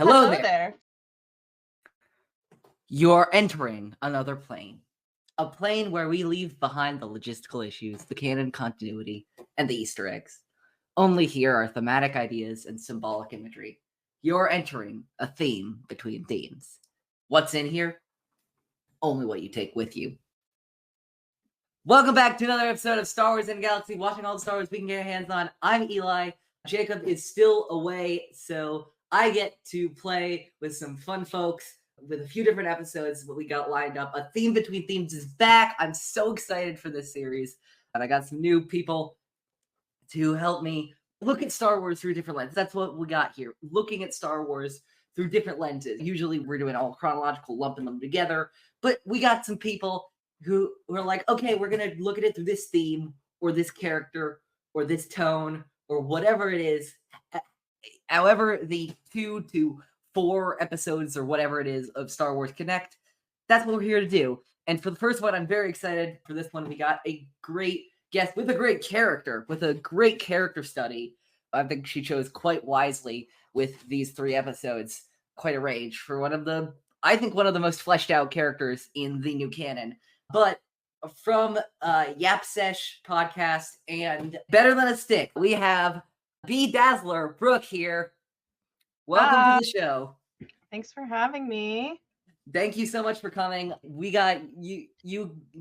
Hello Hello there. there. You're entering another plane. A plane where we leave behind the logistical issues, the canon continuity, and the Easter eggs. Only here are thematic ideas and symbolic imagery. You're entering a theme between themes. What's in here? Only what you take with you. Welcome back to another episode of Star Wars in the Galaxy, watching all the Star Wars we can get our hands on. I'm Eli. Jacob is still away, so I get to play with some fun folks with a few different episodes. What we got lined up. A theme between themes is back. I'm so excited for this series. And I got some new people to help me look at Star Wars through different lenses. That's what we got here. Looking at Star Wars through different lenses. Usually we're doing all chronological, lumping them together. But we got some people who are like, okay, we're going to look at it through this theme or this character or this tone or whatever it is. However, the 2 to 4 episodes or whatever it is of Star Wars Connect, that's what we're here to do. And for the first one, I'm very excited for this one. We got a great guest with a great character study. I think she chose quite wisely with these 3 episodes. Quite a range for one of the most fleshed out characters in the new canon. But from Yap Sesh Podcast and Better Than a Stick, we have BDazzler, Brooke here. Welcome to the show. Thanks for having me. Thank you so much for coming. We got you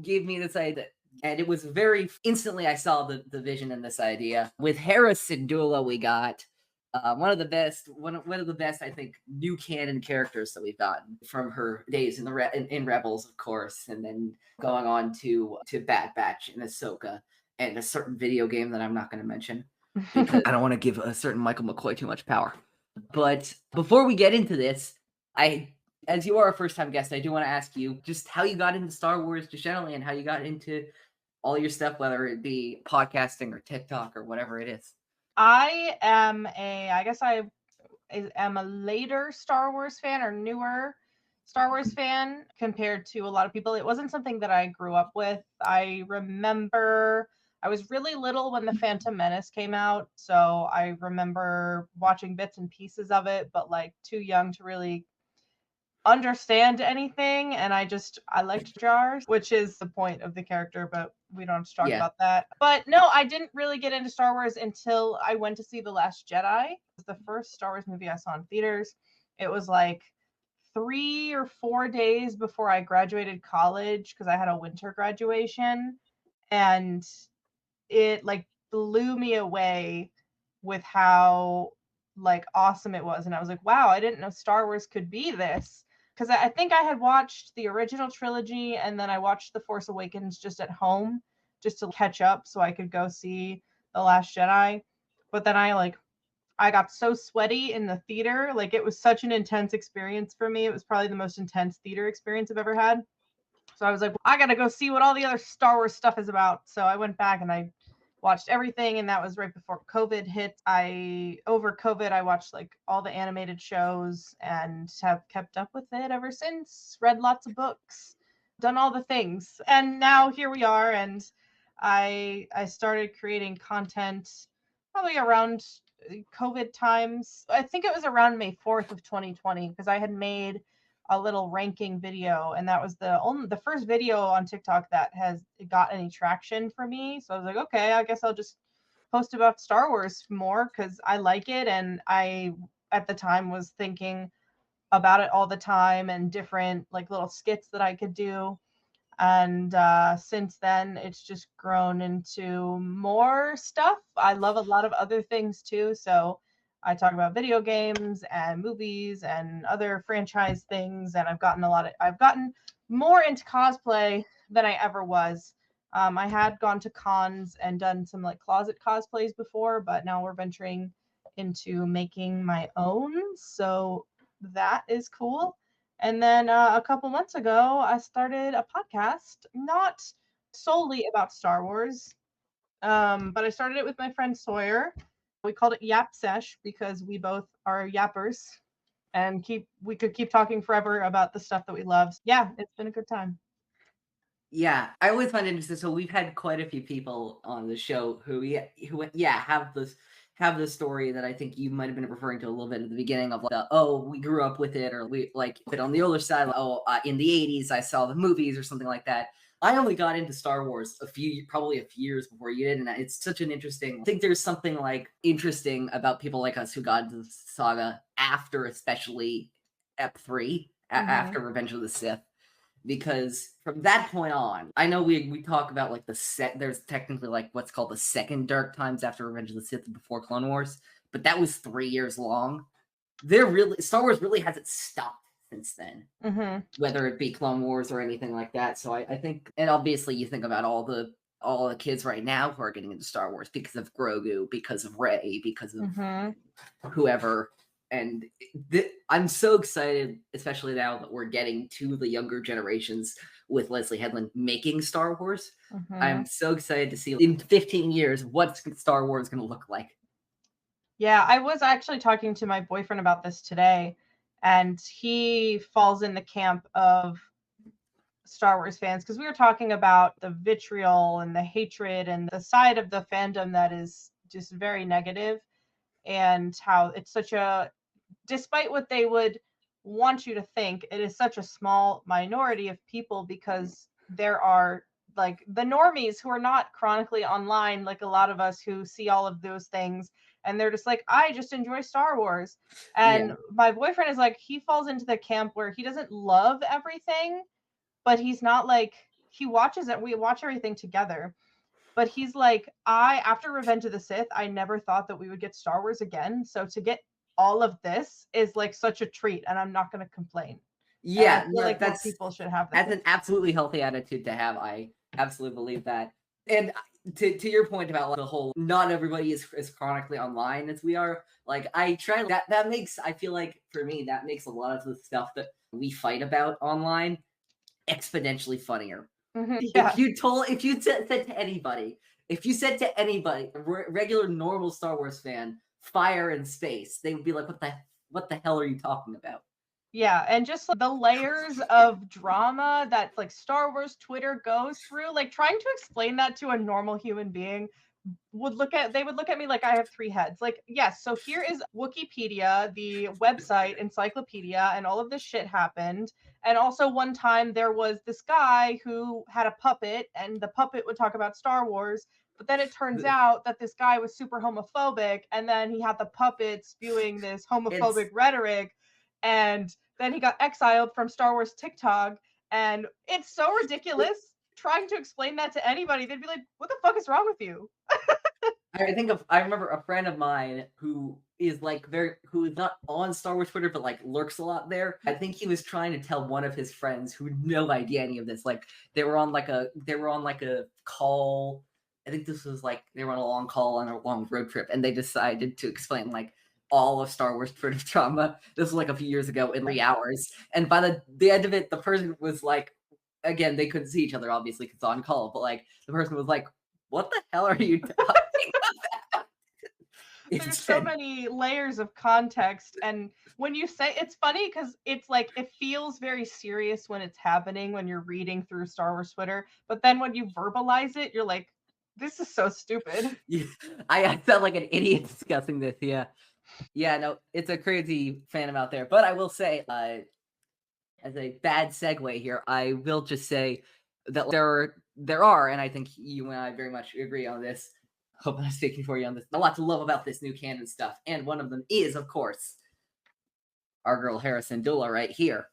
gave me this idea, and it was very instantly I saw the vision in this idea. With Hera Syndulla, we got one of the best, I think, new canon characters that we've gotten from her days in Rebels, of course, and then going on to Bad Batch and Ahsoka and a certain video game that I'm not going to mention because I don't want to give a certain Michael McCoy too much power. But before we get into this, as you are a first-time guest, I do want to ask you just how you got into Star Wars just generally and how you got into all your stuff, whether it be podcasting or TikTok or whatever it is. I am a later Star Wars fan or newer Star Wars fan compared to a lot of people. It wasn't something that I grew up with. I remember I was really little when The Phantom Menace came out, so I remember watching bits and pieces of it, but like too young to really understand anything. And I liked Jars, which is the point of the character, but we don't have to talk about that. But no, I didn't really get into Star Wars until I went to see The Last Jedi. It was the first Star Wars movie I saw in theaters. It was like 3 or 4 days before I graduated college because I had a winter graduation, and it like blew me away with how like awesome it was. And I was like, wow, I didn't know Star Wars could be this. Because I think I had watched the original trilogy and then I watched The Force Awakens just at home just to catch up so I could go see The Last Jedi. But then I got so sweaty in the theater. Like, it was such an intense experience for me. It was probably the most intense theater experience I've ever had. So I was like, I got to go see what all the other Star Wars stuff is about. So I went back and I watched everything, and that was right before COVID hit. Over COVID, I watched like all the animated shows and have kept up with it ever since. Read lots of books, done all the things, and now here we are. And I started creating content probably around COVID times. I think it was around May 4th of 2020 because I had made a little ranking video, and that was the first video on TikTok that has got any traction for me. So I was like, okay, I guess I'll just post about Star Wars more because I like it, and I at the time was thinking about it all the time and different like little skits that I could do. And since then, it's just grown into more stuff. I love a lot of other things too. So I talk about video games and movies and other franchise things. And I've gotten more into cosplay than I ever was. I had gone to cons and done some like closet cosplays before, but now we're venturing into making my own. So that is cool. And then a couple months ago, I started a podcast, not solely about Star Wars, but I started it with my friend Sawyer. We called it Yap Sesh because we both are yappers and we could keep talking forever about the stuff that we love. Yeah, it's been a good time. Yeah, I always find it interesting. So we've had quite a few people on the show who have have this story that I think you might have been referring to a little bit at the beginning of like, we grew up with it, or we like it on the older side. Like, in the 80s, I saw the movies or something like that. I only got into Star Wars probably a few years before you did, and it's such an interesting. I think there's something like interesting about people like us who got into the saga after, especially Ep 3, after Revenge of the Sith. Because from that point on, I know we talk about like there's technically like what's called the second Dark Times after Revenge of the Sith before Clone Wars, but that was 3 years long. Star Wars really hasn't stopped since then, whether it be Clone Wars or anything like that. So I think, and obviously you think about all the kids right now who are getting into Star Wars because of Grogu, because of Rey, because of whoever. And I'm so excited, especially now that we're getting to the younger generations with Leslie Headland making Star Wars. I'm so excited to see in 15 years what's Star Wars going to look like. Yeah, I was actually talking to my boyfriend about this today, and he falls in the camp of Star Wars fans because we were talking about the vitriol and the hatred and the side of the fandom that is just very negative, and how it's such a, despite what they would want you to think, it is such a small minority of people, because there are like the normies who are not chronically online, like a lot of us who see all of those things, and they're just like, I just enjoy Star Wars. And my boyfriend is like, he falls into the camp where he doesn't love everything, but he's not like, he watches it, we watch everything together, but he's like, after Revenge of the Sith, I never thought that we would get Star Wars again, so to get all of this is like such a treat, and I'm not going to complain. Yeah, I feel like that's, people should have that. That's an absolutely healthy attitude to have. I absolutely believe that. And to your point about like, the whole, not everybody is as chronically online as we are. Like I try that makes, I feel like for me, that makes a lot of the stuff that we fight about online exponentially funnier. Yeah. If you said to anybody, a regular normal Star Wars fan, fire in space, they would be like, what the hell are you talking about? Yeah, and just like, the layers of drama that like Star Wars Twitter goes through, like trying to explain that to a normal human being would look at me like I have 3 heads. Like, yes, so here is Wikipedia, the website encyclopedia, and all of this shit happened. And also one time there was this guy who had a puppet, and the puppet would talk about Star Wars, but then it turns out that this guy was super homophobic, and then he had the puppet spewing this homophobic rhetoric, and then he got exiled from Star Wars TikTok, and it's so ridiculous. Trying to explain that to anybody, they'd be like, what the fuck is wrong with you? I remember a friend of mine who is not on Star Wars Twitter, but like lurks a lot there. I think he was trying to tell one of his friends who had no idea any of this. Like they were on a call. I think this was like they were on a long call on a long road trip, and they decided to explain like all of Star Wars Twitter drama. This was like a few years ago in 3 hours. And by the end of it, the person was like, again, they couldn't see each other obviously because it's on call, but like the person was like, what the hell are you talking about? There's so many layers of context, and when you say, it's funny because it's like it feels very serious when it's happening when you're reading through Star Wars Twitter, but then when you verbalize it, you're like, this is so stupid. Yeah, I felt like an idiot discussing this. Yeah, no, it's a crazy fandom out there. But I will say, as a bad segue here, I will just say that there are, and I think you and I very much agree on this. Hope I'm speaking for you on this. A lot to love about this new canon stuff, and one of them is, of course, our girl Hera Syndulla right here.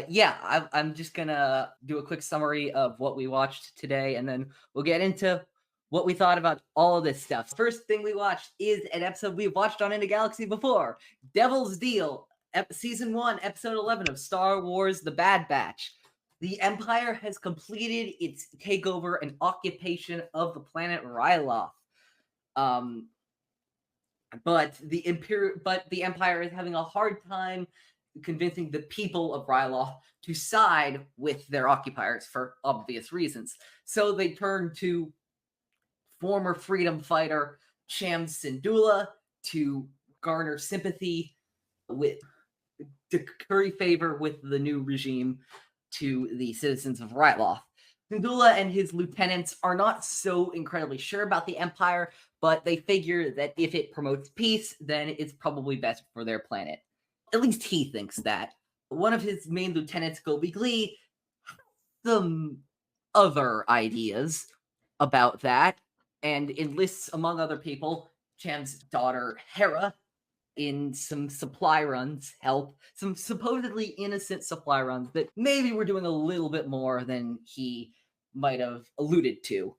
Yeah, I'm just gonna do a quick summary of what we watched today, and then we'll get into what we thought about all of this stuff. First thing we watched is an episode we've watched on In a Galaxy before, Devil's Deal, Season 1, Episode 11 of Star Wars The Bad Batch. The Empire has completed its takeover and occupation of the planet Ryloth. But the Empire is having a hard time convincing the people of Ryloth to side with their occupiers for obvious reasons. So they turn to former freedom fighter Yap Syndulla to garner sympathy to curry favor with the new regime to the citizens of Ryloth. Syndulla and his lieutenants are not so incredibly sure about the Empire, but they figure that if it promotes peace, then it's probably best for their planet. At least he thinks that. One of his main lieutenants, Gobi Glee, has some other ideas about that and enlists, among other people, Cham's daughter, Hera, in some supply runs, help, some supposedly innocent supply runs that maybe we're doing a little bit more than he might have alluded to.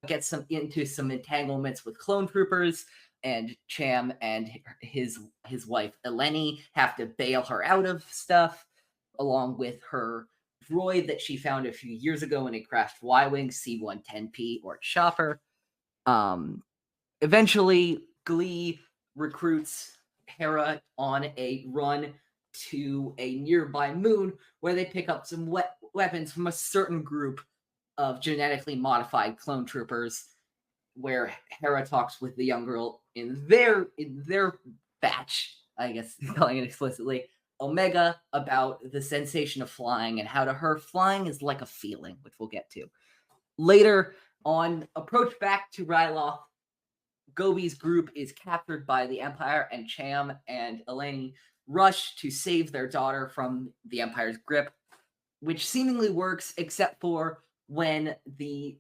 Gets some into some entanglements with clone troopers, and Cham and his wife Eleni have to bail her out of stuff, along with her droid that she found a few years ago in a crashed Y-wing C-110P or chopper. Eventually, Glee recruits Hera on a run to a nearby moon where they pick up some weapons from a certain group of genetically modified clone troopers, where Hera talks with the young girl in their batch, I guess, calling it explicitly, Omega, about the sensation of flying and how to her flying is like a feeling, which we'll get to. Later, on approach back to Ryloth, Gobi's group is captured by the Empire, and Cham and Eleni rush to save their daughter from the Empire's grip, which seemingly works except for when the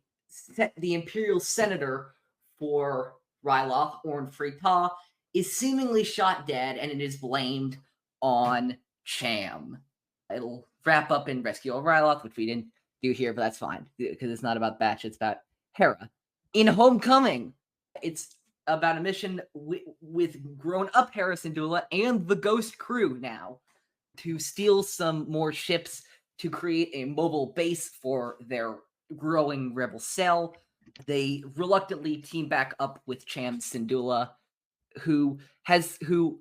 Imperial Senator for Ryloth, Orn Freytah, is seemingly shot dead, and it is blamed on Cham. It'll wrap up in Rescue of Ryloth, which we didn't do here, but that's fine, because it's not about Batch, it's about Hera. In Homecoming, it's about a mission with grown-up Hera Syndulla and the Ghost crew now to steal some more ships to create a mobile base for their growing rebel cell. They reluctantly team back up with Cham Syndulla, who,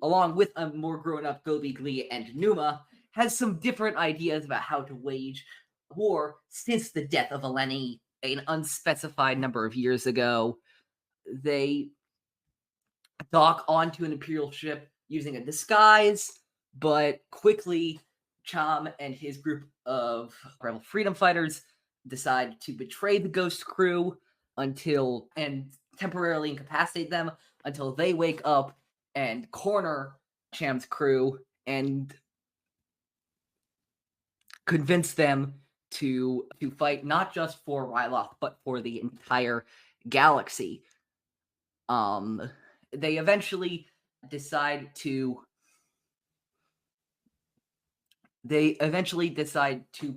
along with a more grown-up Gobi Glee and Numa, has some different ideas about how to wage war since the death of Eleni an unspecified number of years ago. They dock onto an Imperial ship using a disguise, but quickly Cham and his group of rebel freedom fighters decide to betray the Ghost crew and temporarily incapacitate them until they wake up and corner Cham's crew and convince them to fight not just for Ryloth, but for the entire galaxy. They eventually decide to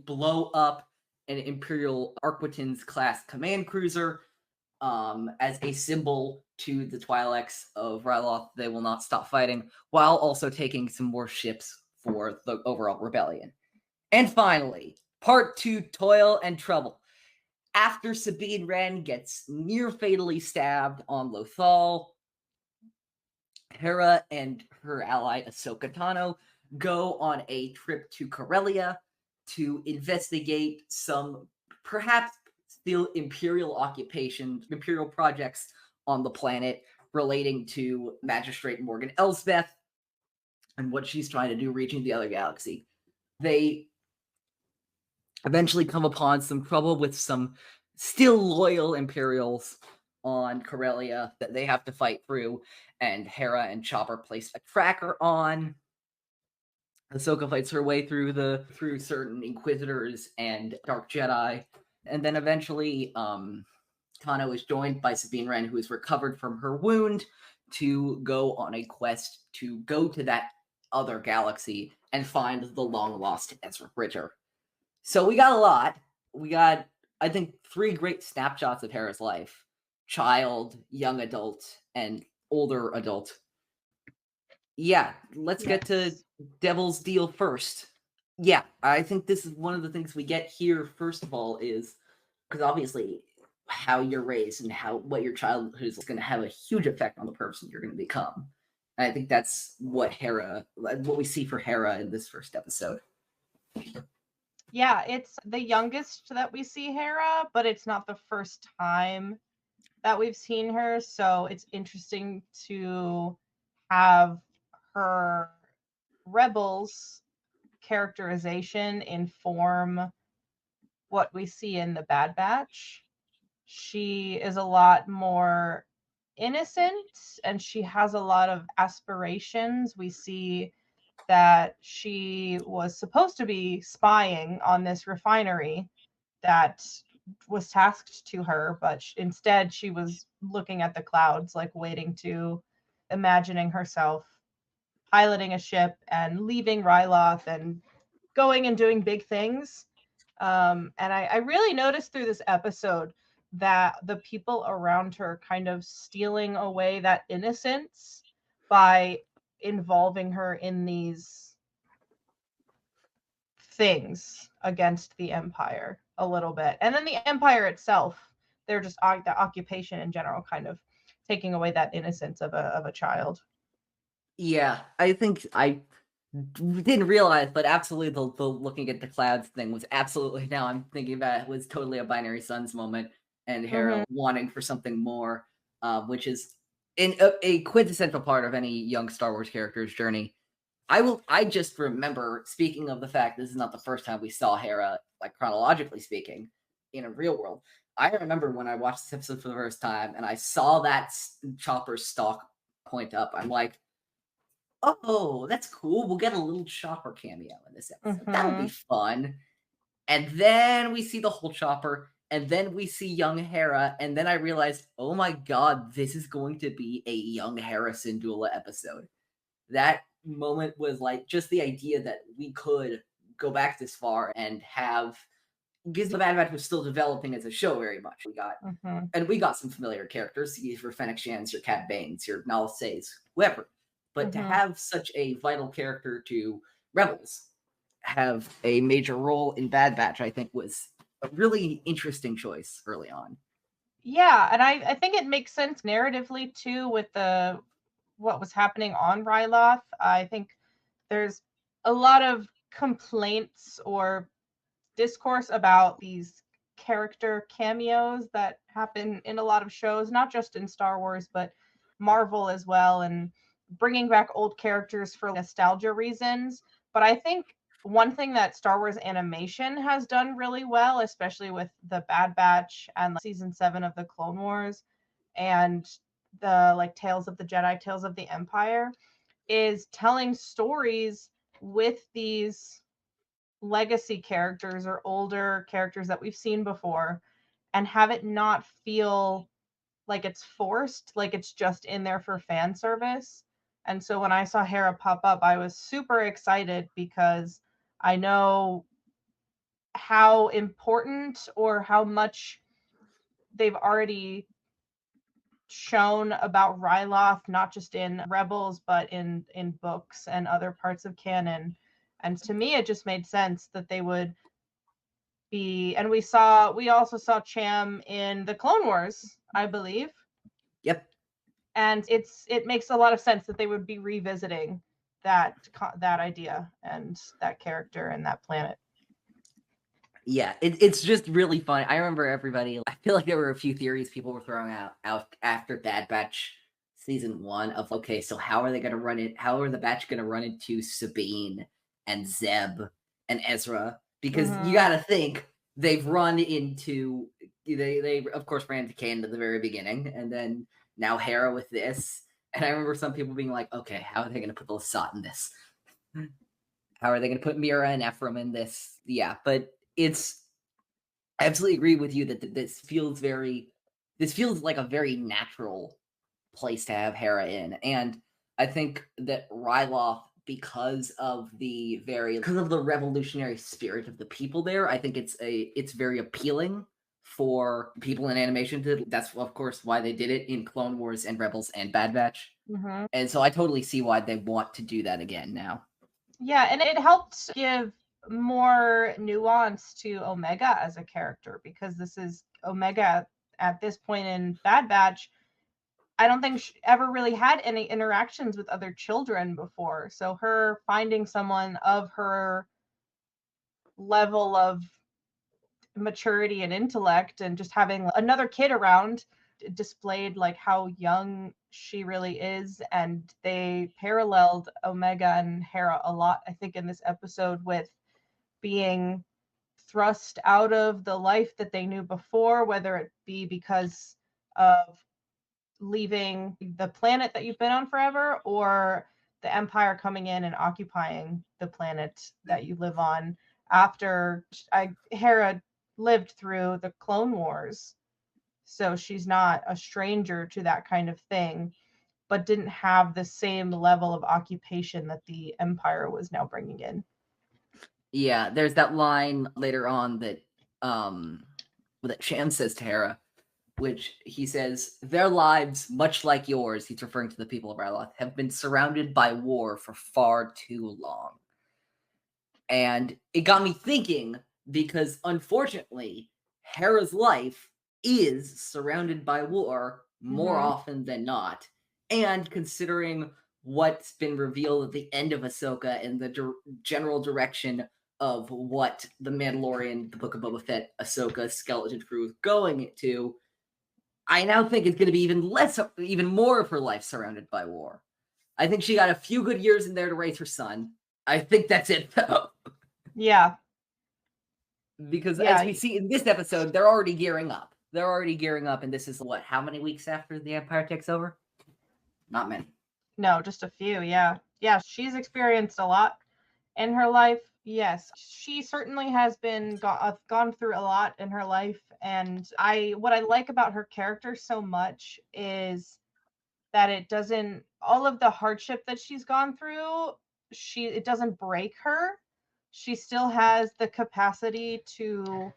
blow up an Imperial Arquitens class command cruiser as a symbol to the Twi'leks of Ryloth. They will not stop fighting, while also taking some more ships for the overall rebellion. And finally, Part 2, Toil and Trouble. After Sabine Wren gets near fatally stabbed on Lothal, Hera and her ally Ahsoka Tano go on a trip to Corellia to investigate some perhaps still Imperial projects on the planet relating to Magistrate Morgan Elsbeth and what she's trying to do reaching the other galaxy. They eventually come upon some trouble with some still loyal Imperials on Corellia that they have to fight through, and Hera and Chopper place a tracker on. Ahsoka fights her way through certain Inquisitors and Dark Jedi, and then eventually Tano is joined by Sabine Wren, who is recovered from her wound, to go on a quest to go to that other galaxy and find the long-lost Ezra Bridger. So we got a lot. We got, I think, 3 great snapshots of Hera's life. Child, young adult, and older adult. Yeah, let's get to Devil's Deal first. Yeah, I think this is one of the things we get here, first of all, is because obviously how you're raised and what your childhood is going to have a huge effect on the person you're going to become. And I think that's what we see for Hera in this first episode. Yeah, it's the youngest that we see Hera, but it's not the first time that we've seen her. So it's interesting to have her rebels characterization inform what we see in the Bad Batch. She is a lot more innocent and she has a lot of aspirations. We see that she was supposed to be spying on this refinery that was tasked to her, but instead she was looking at the clouds, like waiting to imagining herself piloting a ship and leaving Ryloth and going and doing big things. And I really noticed through this episode that the people around her kind of stealing away that innocence by involving her in these things against the Empire a little bit. And then the Empire itself, they're just the occupation in general kind of taking away that innocence of a child. Yeah, I think I didn't realize, but absolutely the looking at the clouds thing was absolutely, now I'm thinking about it, was totally a Binary Suns moment, and Hera wanting for something more, which is a quintessential part of any young Star Wars character's journey. I just remember, speaking of the fact this is not the first time we saw Hera, like chronologically speaking, in a real world. I remember when I watched this episode for the first time and I saw that chopper stalk point up. I'm like, oh, that's cool. We'll get a little chopper cameo in this episode. That'll be fun. And then we see the whole chopper, and then we see young Hera, and then I realized, oh my god, this is going to be a young Hera Syndulla episode. That moment was like just the idea that we could go back this far and have, because the Bad Batch was still developing as a show very much. We got some familiar characters, your Fennec Shans, your Cad Banes, your Nal Says, whoever. But to have such a vital character to Rebels have a major role in Bad Batch, I think was a really interesting choice early on. Yeah, and I think it makes sense narratively too with what was happening on Ryloth. I think there's a lot of complaints or discourse about these character cameos that happen in a lot of shows, not just in Star Wars, but Marvel as well, and bringing back old characters for nostalgia reasons. But I think one thing that Star Wars animation has done really well, especially with the Bad Batch and season 7 of the Clone Wars and the like Tales of the Jedi, Tales of the Empire, is telling stories with these legacy characters or older characters that we've seen before and have it not feel like it's forced, like it's just in there for fan service. And so when I saw Hera pop up, I was super excited because I know how important or how much they've already shown about Ryloth, not just in Rebels, but in books and other parts of canon. And to me, it just made sense that they would be, and we also saw Cham in the Clone Wars, I believe. Yep. And it makes a lot of sense that they would be revisiting that idea and that character and that planet. Yeah, it's just really fun. I remember everybody, I feel like there were a few theories people were throwing out after Bad Batch season 1 of, okay, so how are they going to run it? How are the Batch going to run into Sabine and Zeb and Ezra? Because you got to think, they've run into, they of course ran into Kanan at the very beginning, and then now Hera with this. And I remember some people being like, okay, how are they going to put the Lasat in this? How are they going to put Mira and Ephraim in this? Yeah, but I absolutely agree with you that this feels like a very natural place to have Hera in. And I think that Ryloth, because of the revolutionary spirit of the people there, I think it's very appealing for people in animation. That's of course why they did it in Clone Wars and Rebels and Bad Batch. And so I totally see why they want to do that again now. Yeah, and it helped give more nuance to Omega as a character, because this is Omega at this point in Bad Batch. I don't think she ever really had any interactions with other children before. So her finding someone of her level of maturity and intellect and just having another kid around displayed like how young she really is. And they paralleled Omega and Hera a lot, I think, in this episode, with being thrust out of the life that they knew before, whether it be because of leaving the planet that you've been on forever, or the Empire coming in and occupying the planet that you live on after Hera lived through the Clone Wars. So she's not a stranger to that kind of thing, but didn't have the same level of occupation that the Empire was now bringing in. Yeah, there's that line later on that Sham says to Hera, which he says, "Their lives, much like yours," he's referring to the people of Ryloth, "have been surrounded by war for far too long." And it got me thinking, because unfortunately, Hera's life is surrounded by war more often than not. And considering what's been revealed at the end of Ahsoka and the general direction of what the Mandalorian, the Book of Boba Fett, Ahsoka, Skeleton Crew is going to, I now think it's going to be even more of her life surrounded by war. I think she got a few good years in there to raise her son. I think that's it, though. Yeah. Because as we see in this episode, they're already gearing up. And this is how many weeks after the Empire takes over? Not many. No, just a few, yeah. Yeah, she's experienced a lot in her life. Yes, she certainly has been gone through a lot in her life, and what I like about her character so much is that it doesn't, all of the hardship that she's gone through, it doesn't break her. She still has the capacity to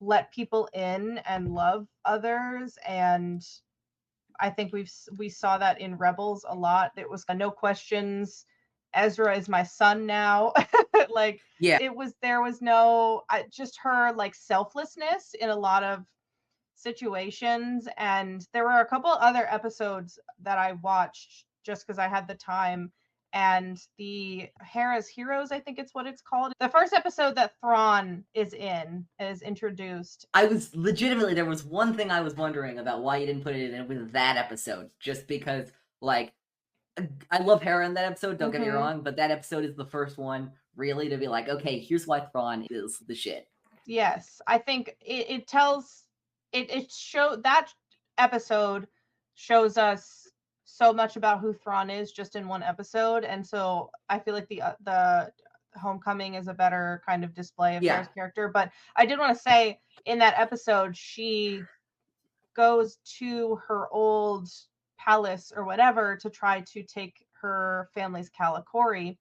let people in and love others, and I think we saw that in Rebels a lot. It was no questions. Ezra is my son now. Like, yeah, there was no, just her like selflessness in a lot of situations. And there were a couple other episodes that I watched just because I had the time. And the Hera's Heroes, I think it's what it's called. The first episode that Thrawn is introduced. I was legitimately, there was one thing I was wondering about why you didn't put it in with that episode. Just because, like, I love Hera in that episode, don't get me wrong, but that episode is the first one really to be like, okay, here's why Thrawn is the shit. Yes, I think that episode shows us so much about who Thrawn is just in one episode, and so I feel like the Homecoming is a better kind of display of Hera's character. But I did want to say, in that episode, she goes to her old palace or whatever to try to take her family's Kalikori.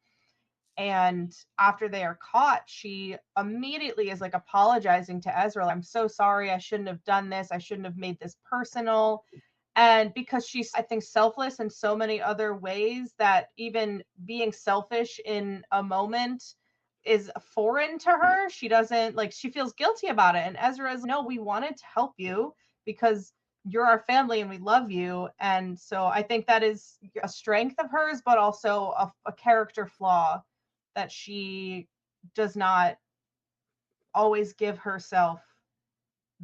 And after they are caught, she immediately is like apologizing to Ezra. "I'm so sorry. I shouldn't have done this. I shouldn't have made this personal." And because she's, I think, selfless in so many other ways, that even being selfish in a moment is foreign to her. She doesn't, like, she feels guilty about it. And Ezra's, "No, we wanted to help you because you're our family and we love you." And so I think that is a strength of hers, but also a character flaw, that she does not always give herself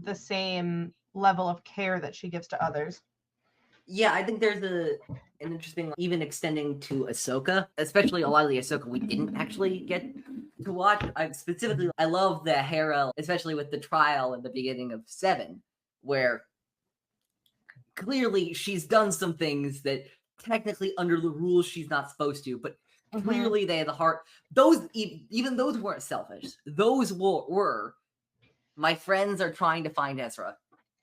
the same level of care that she gives to others. Yeah, I think there's an interesting, even extending to Ahsoka, especially a lot of the Ahsoka we didn't actually get to watch. I love the Hera, especially with the trial at the beginning of 7, where clearly she's done some things that technically under the rules she's not supposed to, but clearly they had the heart. Even those weren't selfish. Those were, my friends are trying to find Ezra.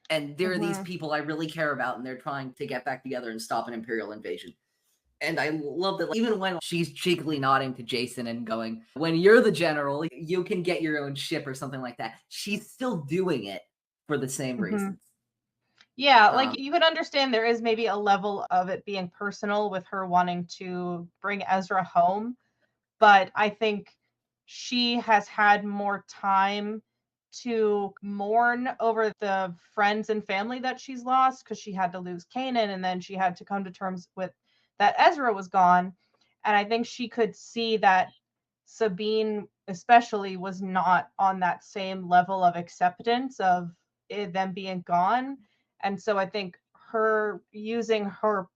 And there are these people I really care about, and they're trying to get back together and stop an Imperial invasion. And I love that, like, even when she's cheekily nodding to Jason and going, "When you're the general, you can get your own ship," or something like that, she's still doing it for the same reasons. Yeah, like, you could understand there is maybe a level of it being personal with her wanting to bring Ezra home. But I think she has had more time to mourn over the friends and family that she's lost, because she had to lose Kanan, and then she had to come to terms with that Ezra was gone. And I think she could see that Sabine especially was not on that same level of acceptance of them being gone. And so I think her using her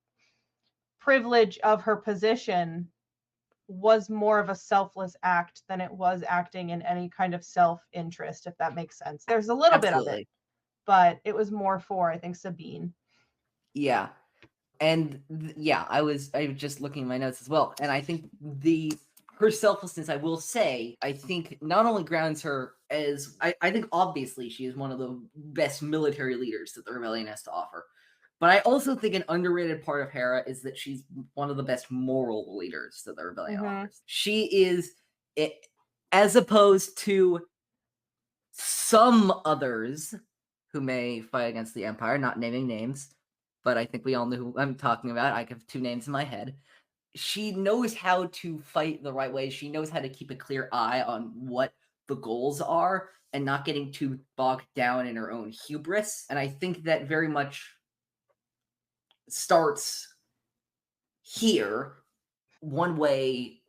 privilege of her position was more of a selfless act than it was acting in any kind of self-interest, if that makes sense. There's a little bit of it, Absolutely. but it was more for, I think, Sabine. Yeah. And yeah, I was just looking at my notes as well. And I think her selflessness, I will say, I think not only grounds her as, I think obviously she is one of the best military leaders that the rebellion has to offer. But I also think an underrated part of Hera is that she's one of the best moral leaders that the rebellion offers. She is, as opposed to some others who may fight against the Empire, not naming names, but I think we all know who I'm talking about. I have two names in my head. She knows how to fight the right way. She knows how to keep a clear eye on what the goals are and not getting too bogged down in her own hubris. And I think that very much starts here. One way,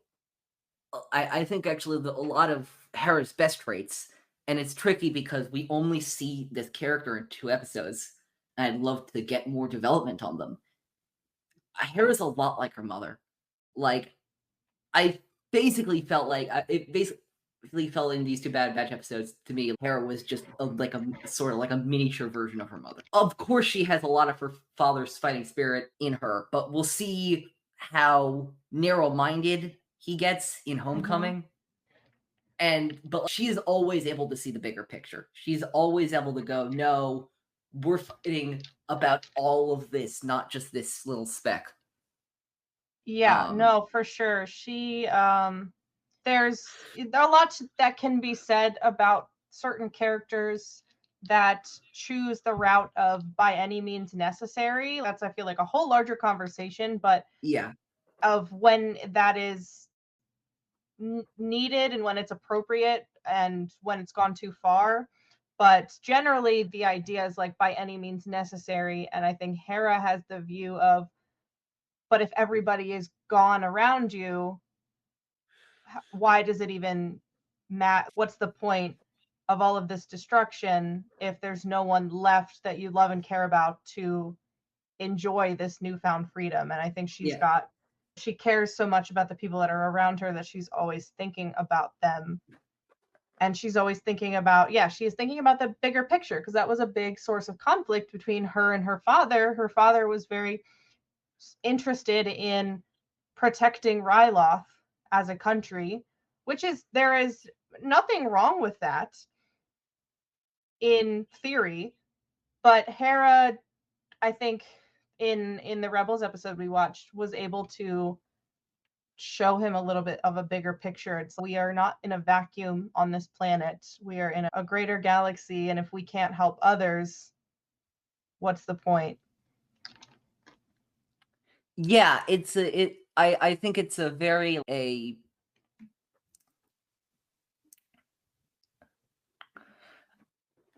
I think actually a lot of Hera's best traits, and it's tricky because we only see this character in 2 episodes, and I'd love to get more development on them. Hera's a lot like her mother. Like, I basically felt like it basically felt in these 2 Bad Batch episodes to me, Hera was just like a sort of like a miniature version of her mother. Of course, she has a lot of her father's fighting spirit in her, but we'll see how narrow-minded he gets in Homecoming. But she is always able to see the bigger picture. She's always able to go, no, we're fighting about all of this, not just this little speck. Yeah, no, for sure. There's a lot that can be said about certain characters that choose the route of by any means necessary. That's, I feel like, a whole larger conversation, but yeah, of when that is needed and when it's appropriate and when it's gone too far. But generally, the idea is like by any means necessary. And I think Hera has the view of, but if everybody is gone around you, why does it even matter? What's the point of all of this destruction if there's no one left that you love and care about to enjoy this newfound freedom? And I think she cares so much about the people that are around her that she's always thinking about them. And she's always thinking about, she is thinking about the bigger picture, because that was a big source of conflict between her and her father. Her father was very interested in protecting Ryloth as a country, there is nothing wrong with that in theory. But Hera, I think in the Rebels episode we watched, was able to show him a little bit of a bigger picture. It's, we are not in a vacuum on this planet. We are in a greater galaxy, and if we can't help others, what's the point? Yeah, I think it's a very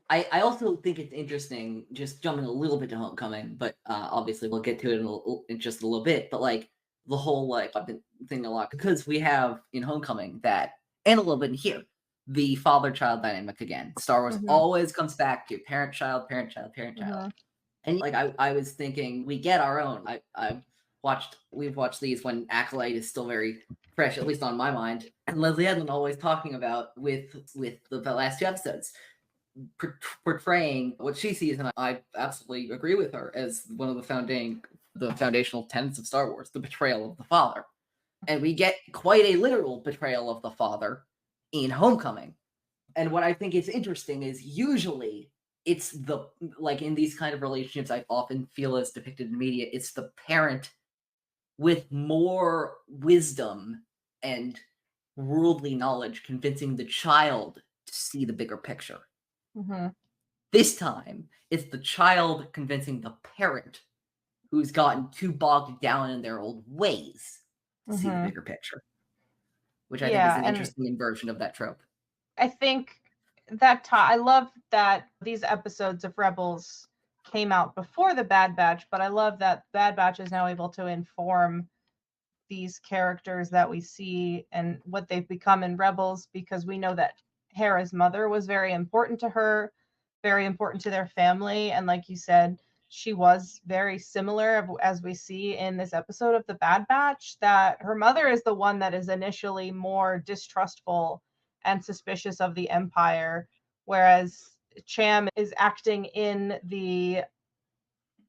I also think it's interesting, just jumping a little bit to Homecoming, but obviously we'll get to it in just a little bit. But like the whole, like, I've been thinking a lot because we have in Homecoming that, and a little bit in here, the father-child dynamic again. Star Wars always comes back to parent-child, parent-child, parent-child. And like I was thinking, we get our own. We've watched these when Acolyte is still very fresh, at least on my mind. And Leslie Edlin always talking about with the last 2 episodes, portraying what she sees, and I absolutely agree with her, as one of the foundational tenets of Star Wars, the betrayal of the father. And we get quite a literal betrayal of the father in Homecoming. And what I think is interesting is usually it's like in these kind of relationships, I often feel as depicted in media, it's the parent with more wisdom and worldly knowledge convincing the child to see the bigger picture. This time, it's the child convincing the parent who's gotten too bogged down in their old ways to see the bigger picture, which I think is an interesting inversion of that trope. I think that I love that these episodes of Rebels came out before the Bad Batch, but I love that Bad Batch is now able to inform these characters that we see and what they've become in Rebels, because we know that Hera's mother was very important to her, very important to their family, and like you said, she was very similar, as we see in this episode of The Bad Batch, that her mother is the one that is initially more distrustful and suspicious of the Empire, whereas Cham is acting in the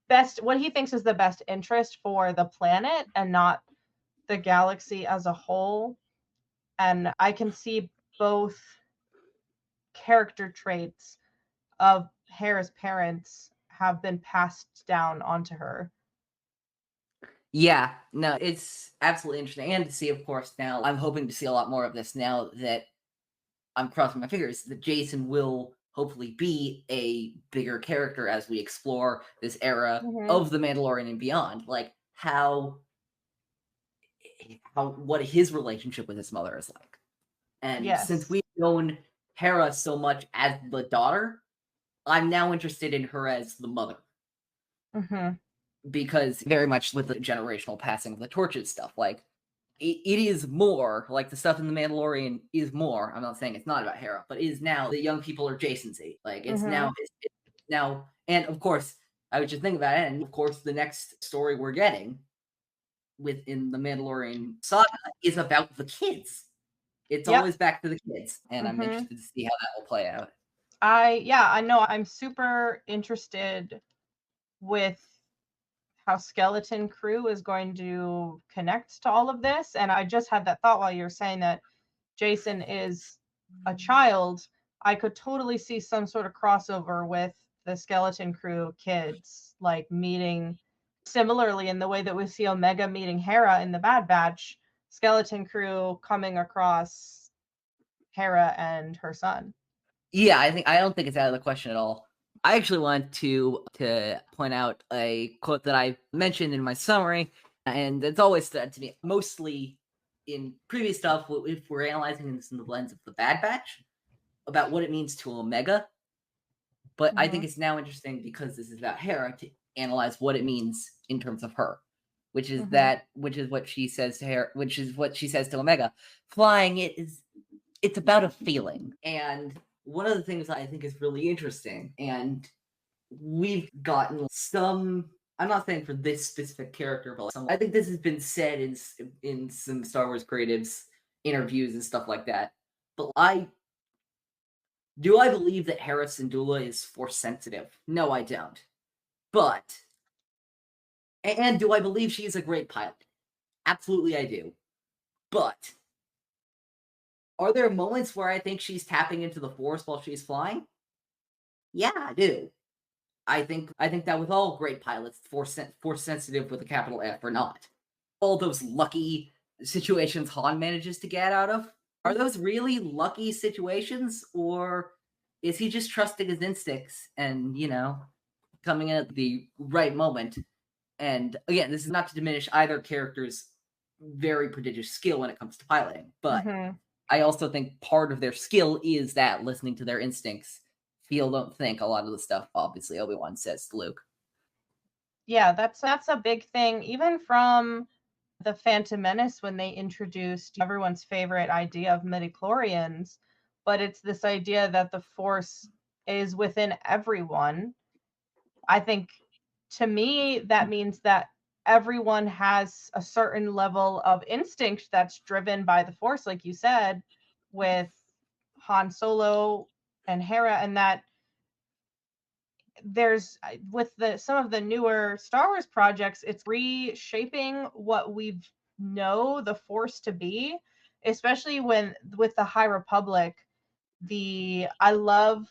best, what he thinks is the best interest for the planet and not the galaxy as a whole. And I can see both character traits of Hera's parents have been passed down onto her. Yeah, no, it's absolutely interesting. And to see, of course, now I'm hoping to see a lot more of this now that I'm crossing my fingers that Jason will hopefully be a bigger character as we explore this era of The Mandalorian and beyond. Like how what his relationship with his mother is like. And since we've known Hera so much as the daughter, I'm now interested in her as the mother. Because very much with the generational passing of the torches stuff, like it is more like the stuff in The Mandalorian is more. I'm not saying it's not about Hera, but it is now the young people are Jason's age. Like it's now, it's now, and of course, I was just thinking about it, and of course, the next story we're getting within the Mandalorian saga is about the kids. It's always back to the kids, and I'm interested to see how that will play out. I know. I'm super interested with how Skeleton Crew is going to connect to all of this. And I just had that thought while you were saying that Jason is a child. I could totally see some sort of crossover with the Skeleton Crew kids, like meeting similarly in the way that we see Omega meeting Hera in the Bad Batch, Skeleton Crew coming across Hera and her son. Yeah, I don't think it's out of the question at all. I actually want to point out a quote that I mentioned in my summary, and it's always stood to me, mostly in previous stuff, if we're analyzing this in the lens of the Bad Batch, about what it means to Omega. But I think it's now interesting because this is about Hera to analyze what it means in terms of her, which is what she says to Hera, which is what she says to Omega. Flying it's about a feeling, and one of the things I think is really interesting, and we've gotten some, I'm not saying for this specific character, but I think this has been said in some Star Wars creatives interviews and stuff like that. But I believe that Hera Syndulla is Force sensitive? No, I don't. But, and do I believe she's a great pilot? Absolutely I do. But are there moments where I think she's tapping into the Force while she's flying? Yeah, I do. I think that with all great pilots, Force sensitive with a capital F or not. All those lucky situations Han manages to get out of, are those really lucky situations, or is he just trusting his instincts and, coming in at the right moment? And again, this is not to diminish either character's very prodigious skill when it comes to piloting, but I also think part of their skill is that listening to their instincts, feel, don't think, a lot of the stuff, obviously, Obi-Wan says to Luke. Yeah, that's a big thing, even from the Phantom Menace when they introduced everyone's favorite idea of midichlorians, but it's this idea that the Force is within everyone. I think, to me, that means that everyone has a certain level of instinct that's driven by the Force, like you said, with Han Solo and Hera, and that there's with some of the newer Star Wars projects, it's reshaping what we know the Force to be, especially with the High Republic. I love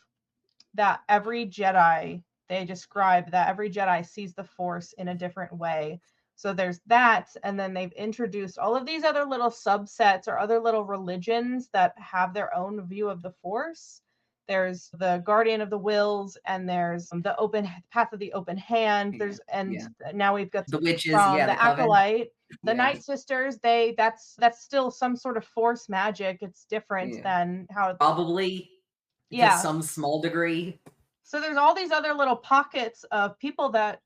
that every Jedi, they describe that every Jedi sees the Force in a different way. So there's that, and then they've introduced all of these other little subsets or other little religions that have their own view of the Force. There's the Guardian of the Wills, and there's the open path of the open hand. Now we've got the witches, the Acolyte, the Yeah. Night Sisters. That's still some sort of Force magic. It's different than how probably to some small degree. So there's all these other little pockets of people that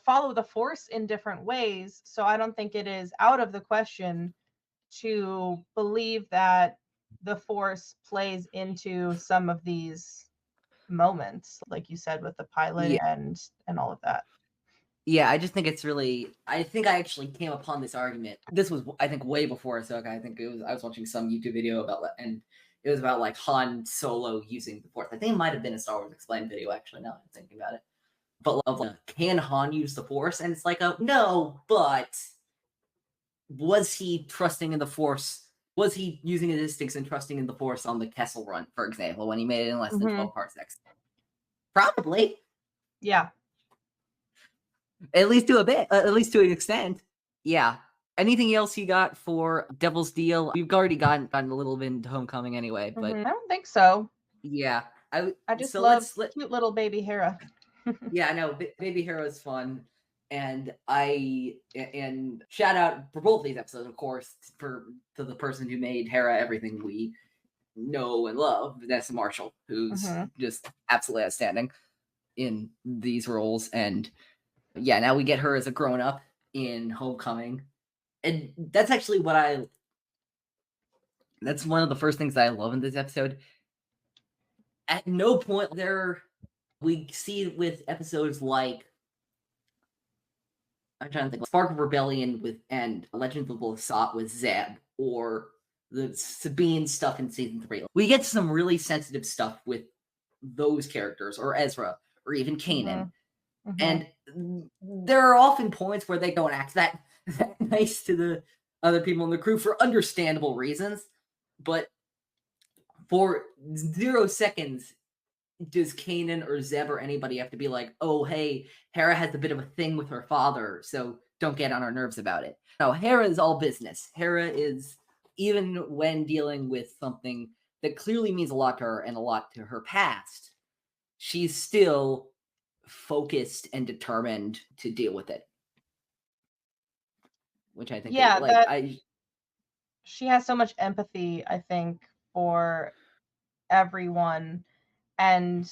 follow the Force in different ways. So I don't think it is out of the question to believe that the Force plays into some of these moments, like you said, with the pilot and all of that. Yeah, I just think it's really. I think I actually came upon this argument. This was, I think, way before Ahsoka. I think it was. I was watching some YouTube video about it, and it was about like Han Solo using the Force. I think it might have been a Star Wars Explained video, actually. Now I'm thinking about it. But of like, can Han use the Force? And it's like, no, but was he trusting in the Force? Was he using his instincts and trusting in the Force on the Kessel Run, for example, when he made it in less than 12 parsecs? Probably. Yeah. At least to a bit, at least to an extent. Yeah. Anything else you got for Devil's Deal? We've already gotten a little bit into Homecoming anyway, but I don't think so. yeah. I just so love cute little baby Hera. Yeah, I know. Baby Hera is fun. And shout out for both these episodes, of course, to the person who made Hera everything we know and love, Vanessa Marshall, who's just absolutely outstanding in these roles. And yeah, now we get her as a grown-up in Homecoming. And that's actually that's one of the first things that I love in this episode. At no point we see it with episodes like, I'm trying to think, Spark of Rebellion and Legend of the Lasat with Zeb, or the Sabine stuff in season 3. We get some really sensitive stuff with those characters, or Ezra, or even Kanan. And there are often points where they don't act that nice to the other people in the crew for understandable reasons, but for 0 seconds does Kanan or Zeb or anybody have to be like, oh, hey, Hera has a bit of a thing with her father, so don't get on our nerves about it. No, Hera is all business. Hera is, even when dealing with something that clearly means a lot to her and a lot to her past, she's still focused and determined to deal with it. Which I think, she has so much empathy, I think, for everyone, and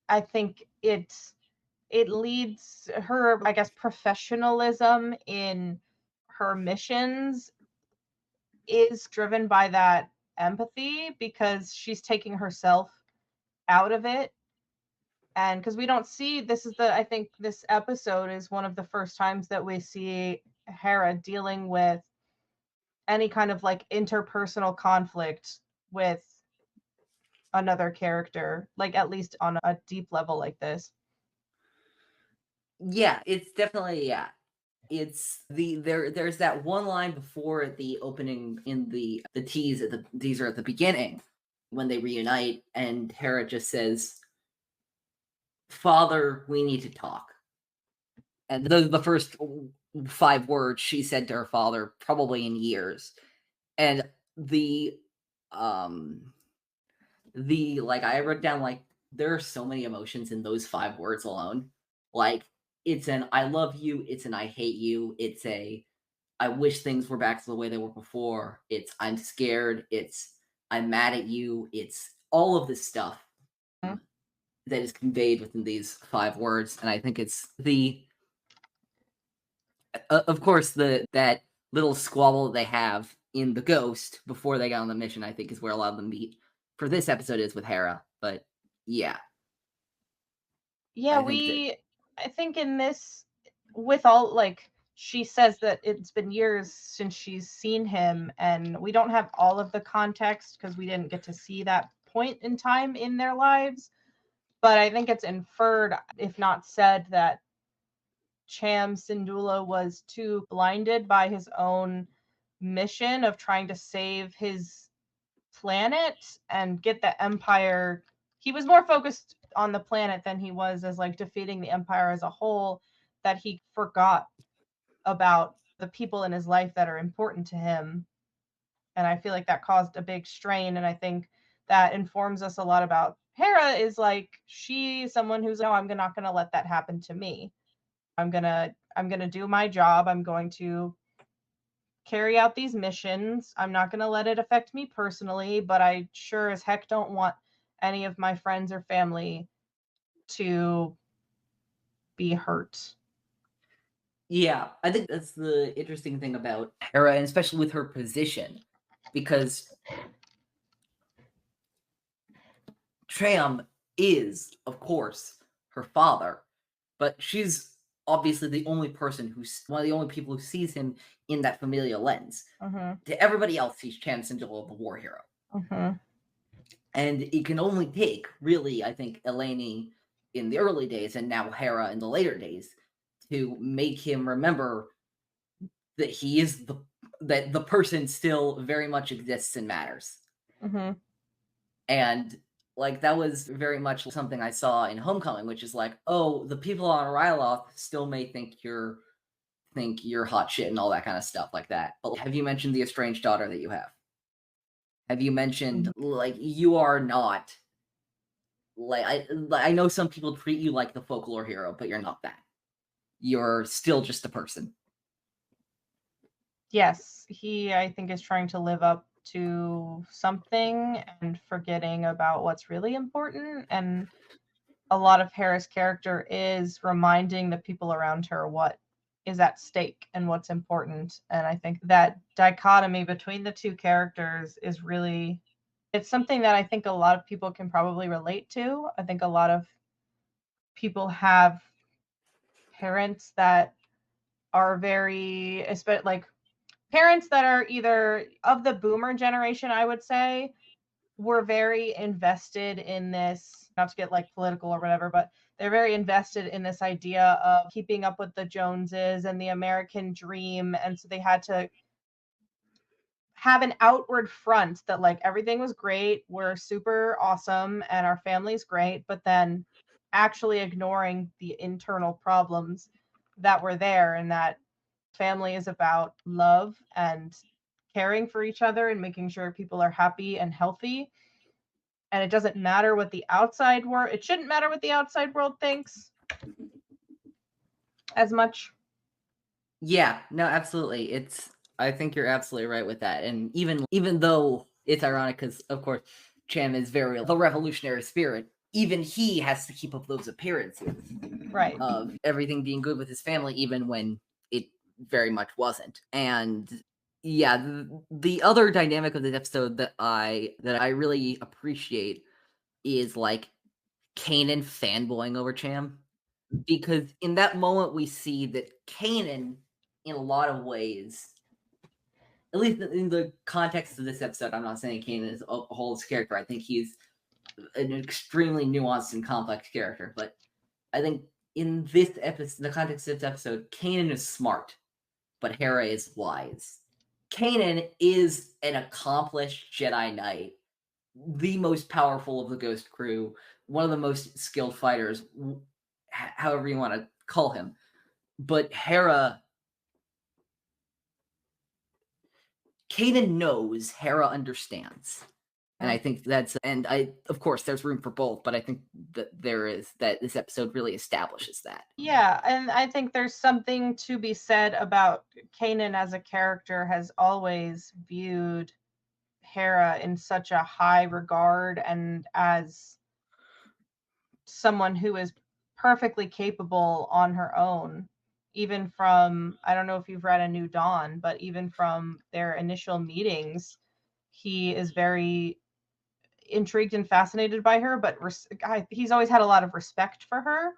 I think it leads her, I guess, professionalism in her missions is driven by that empathy, because she's taking herself out of it. And because we don't see, I think this episode is one of the first times that we see Hera dealing with any kind of like interpersonal conflict with another character, like at least on a deep level like this. Yeah, it's definitely, it's there's that one line before the opening in the teaser at the beginning when they reunite, and Hera just says, "Father, we need to talk." And the first 5 words she said to her father probably in years. And I wrote down, like, there are so many emotions in those 5 words alone. Like, it's an I love you, it's an I hate you, it's a I wish things were back to the way they were before, it's I'm scared, it's I'm mad at you, it's all of this stuff that is conveyed within these 5 words. And I think it's of course, that little squabble they have in the Ghost before they got on the mission, I think, is where a lot of them meet. For this episode is with Hera, but yeah. Yeah, I think in this, with all, like, she says that it's been years since she's seen him, and we don't have all of the context because we didn't get to see that point in time in their lives. But I think it's inferred, if not said, that Yap Syndulla was too blinded by his own mission of trying to save his planet and get the Empire. He was more focused on the planet than he was as like defeating the Empire as a whole, that he forgot about the people in his life that are important to him. And I feel like that caused a big strain. And I think that informs us a lot about Hera, is like, she's someone who's, no, I'm not going to let that happen to me. I'm going to do my job. I'm going to carry out these missions. I'm not going to let it affect me personally, but I sure as heck don't want any of my friends or family to be hurt. Yeah, I think that's the interesting thing about Hera, and especially with her position, because Tram is, of course, her father, but she's obviously the only person one of the only people who sees him in that familial lens. Mm-hmm. To everybody else, he's Cham Syndulla, the war hero. Mm-hmm. And it can only take, really, I think, Eleni in the early days and now Hera in the later days to make him remember that he is that the person still very much exists and matters. Mm-hmm. And like that was very much something I saw in Homecoming, which is like, oh, the people on Ryloth still may think you're hot shit and all that kind of stuff like that. But have you mentioned the estranged daughter that you have? Have you mentioned like you are not like I know some people treat you like the folklore hero, but you're not that. You're still just a person. Yes, he, I think, is trying to live up to something and forgetting about what's really important. And a lot of Hera's character is reminding the people around her what is at stake and what's important. And I think that dichotomy between the two characters is really, it's something that I think a lot of people can probably relate to. I think a lot of people have parents that are very, like parents that are either of the boomer generation, I would say, were very invested in this, not to get like political or whatever, but they're very invested in this idea of keeping up with the Joneses and the American dream. And so they had to have an outward front that like everything was great, we're super awesome, and our family's great, but then actually ignoring the internal problems that were there, and that family is about love and caring for each other and making sure people are happy and healthy. And it doesn't matter what the outside world, it shouldn't matter what the outside world thinks as much. Yeah, no, absolutely. I think you're absolutely right with that. And even though it's ironic because of course Cham is very the revolutionary spirit, even he has to keep up those appearances Right. of everything being good with his family, even when it very much wasn't. And yeah, the other dynamic of this episode that I really appreciate is like Kanan fanboying over Cham. Because in that moment we see that Kanan, in a lot of ways, at least in the context of this episode, I'm not saying Kanan is a whole character. I think he's an extremely nuanced and complex character. But I think in this episode, the context of this episode, Kanan is smart, but Hera is wise. Kanan is an accomplished Jedi Knight, the most powerful of the Ghost crew, one of the most skilled fighters, however you want to call him. But Hera, Kanan knows, Hera understands. And I think of course, there's room for both, but I think that this episode really establishes that. Yeah, and I think there's something to be said about Kanan as a character has always viewed Hera in such a high regard and as someone who is perfectly capable on her own. Even from, I don't know if you've read A New Dawn, but even from their initial meetings, he is very intrigued and fascinated by her, but he's always had a lot of respect for her.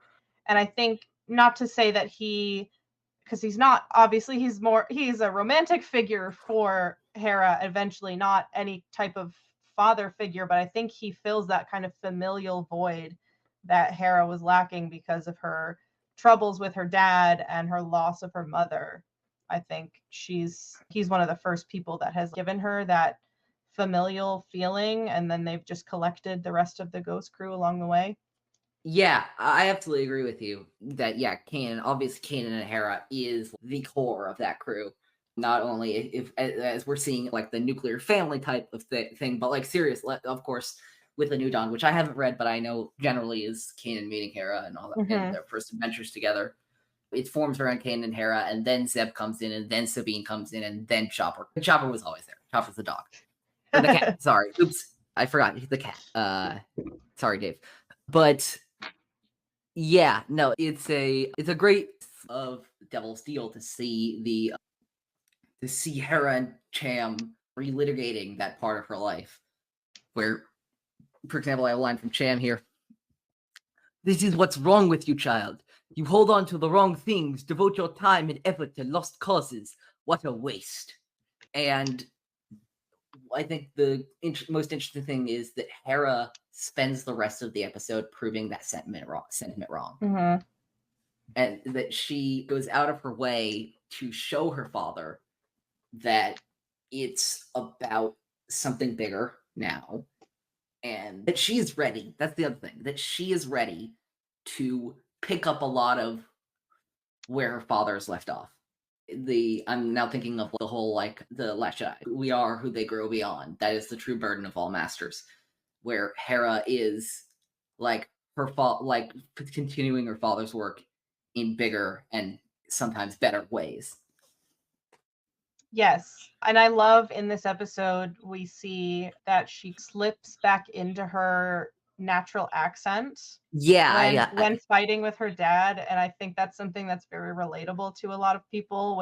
And I think, not to say that because he's not, obviously he's a romantic figure for Hera eventually, not any type of father figure, but I think he fills that kind of familial void that Hera was lacking because of her troubles with her dad and her loss of her mother. I think he's one of the first people that has given her that familial feeling, and then they've just collected the rest of the Ghost crew along the way. Yeah, I absolutely agree with you that, yeah, obviously Kanan and Hera is the core of that crew. Not only if as we're seeing like the nuclear family type of thing, but like serious, of course, with A New Dawn, which I haven't read, but I know generally is Kanan meeting Hera and all that, and their first adventures together. It forms around Kanan and Hera, and then Zeb comes in, and then Sabine comes in, and then Chopper. Chopper was always there. Chopper's the dog. Or the cat. Sorry. Oops. I forgot. He's the cat. Sorry, Dave. But yeah, no, it's a great of Devil's Deal to see Hera and Cham relitigating that part of her life. Where, for example, I have a line from Cham here. "This is what's wrong with you, child. You hold on to the wrong things, devote your time and effort to lost causes. What a waste. And I think the most interesting thing is that Hera spends the rest of the episode proving that sentiment wrong. Mm-hmm. And that she goes out of her way to show her father that it's about something bigger now. And that she is ready. That's the other thing. That she is ready to pick up a lot of where her father's left off. I'm now thinking of the whole, like, the Last Jedi. We are who they grow beyond. That is the true burden of all masters. Where Hera is, like, continuing her father's work in bigger and sometimes better ways. Yes. And I love in this episode, we see that she slips back into her natural accent when fighting with her dad. And I think that's something that's very relatable to a lot of people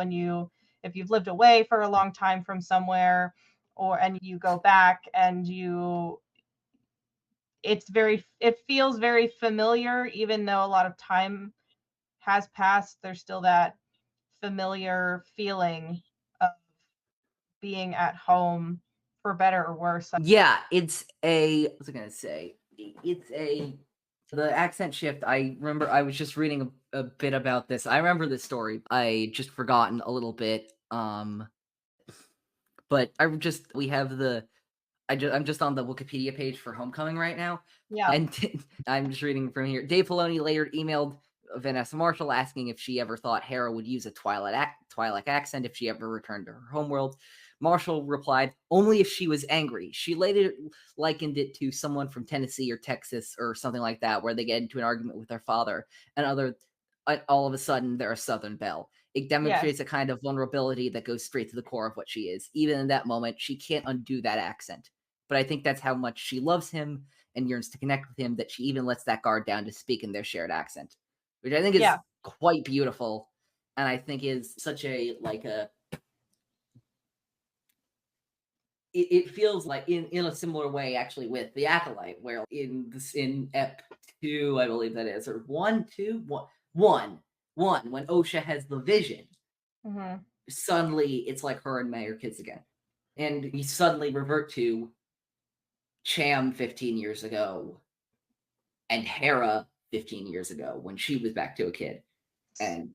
if you've lived away for a long time from somewhere, and you go back and it feels very familiar, even though a lot of time has passed. There's still that familiar feeling of being at home, for better or worse. Yeah, what was I gonna say? The accent shift. I remember I was just reading a bit about this. I remember this story. I just forgotten a little bit. But I'm just on the Wikipedia page for Homecoming right now. Yeah. And I'm just reading from here. Dave Filoni later emailed Vanessa Marshall asking if she ever thought Hera would use a Twi'lek accent if she ever returned to her homeworld. Marshall replied, only if she was angry. She later likened it to someone from Tennessee or Texas or something like that, where they get into an argument with their father, and all of a sudden they're a Southern belle. It demonstrates a kind of vulnerability that goes straight to the core of what she is. Even in that moment, she can't undo that accent. But I think that's how much she loves him and yearns to connect with him, that she even lets that guard down to speak in their shared accent, which I think is quite beautiful. And I think is such it feels like in a similar way, actually, with the Acolyte, where in Ep 2, I believe that is, or 1, 2, 1, when Osha has the vision, suddenly it's like her and May are kids again. And we suddenly revert to Cham 15 years ago and Hera 15 years ago when she was back to a kid. And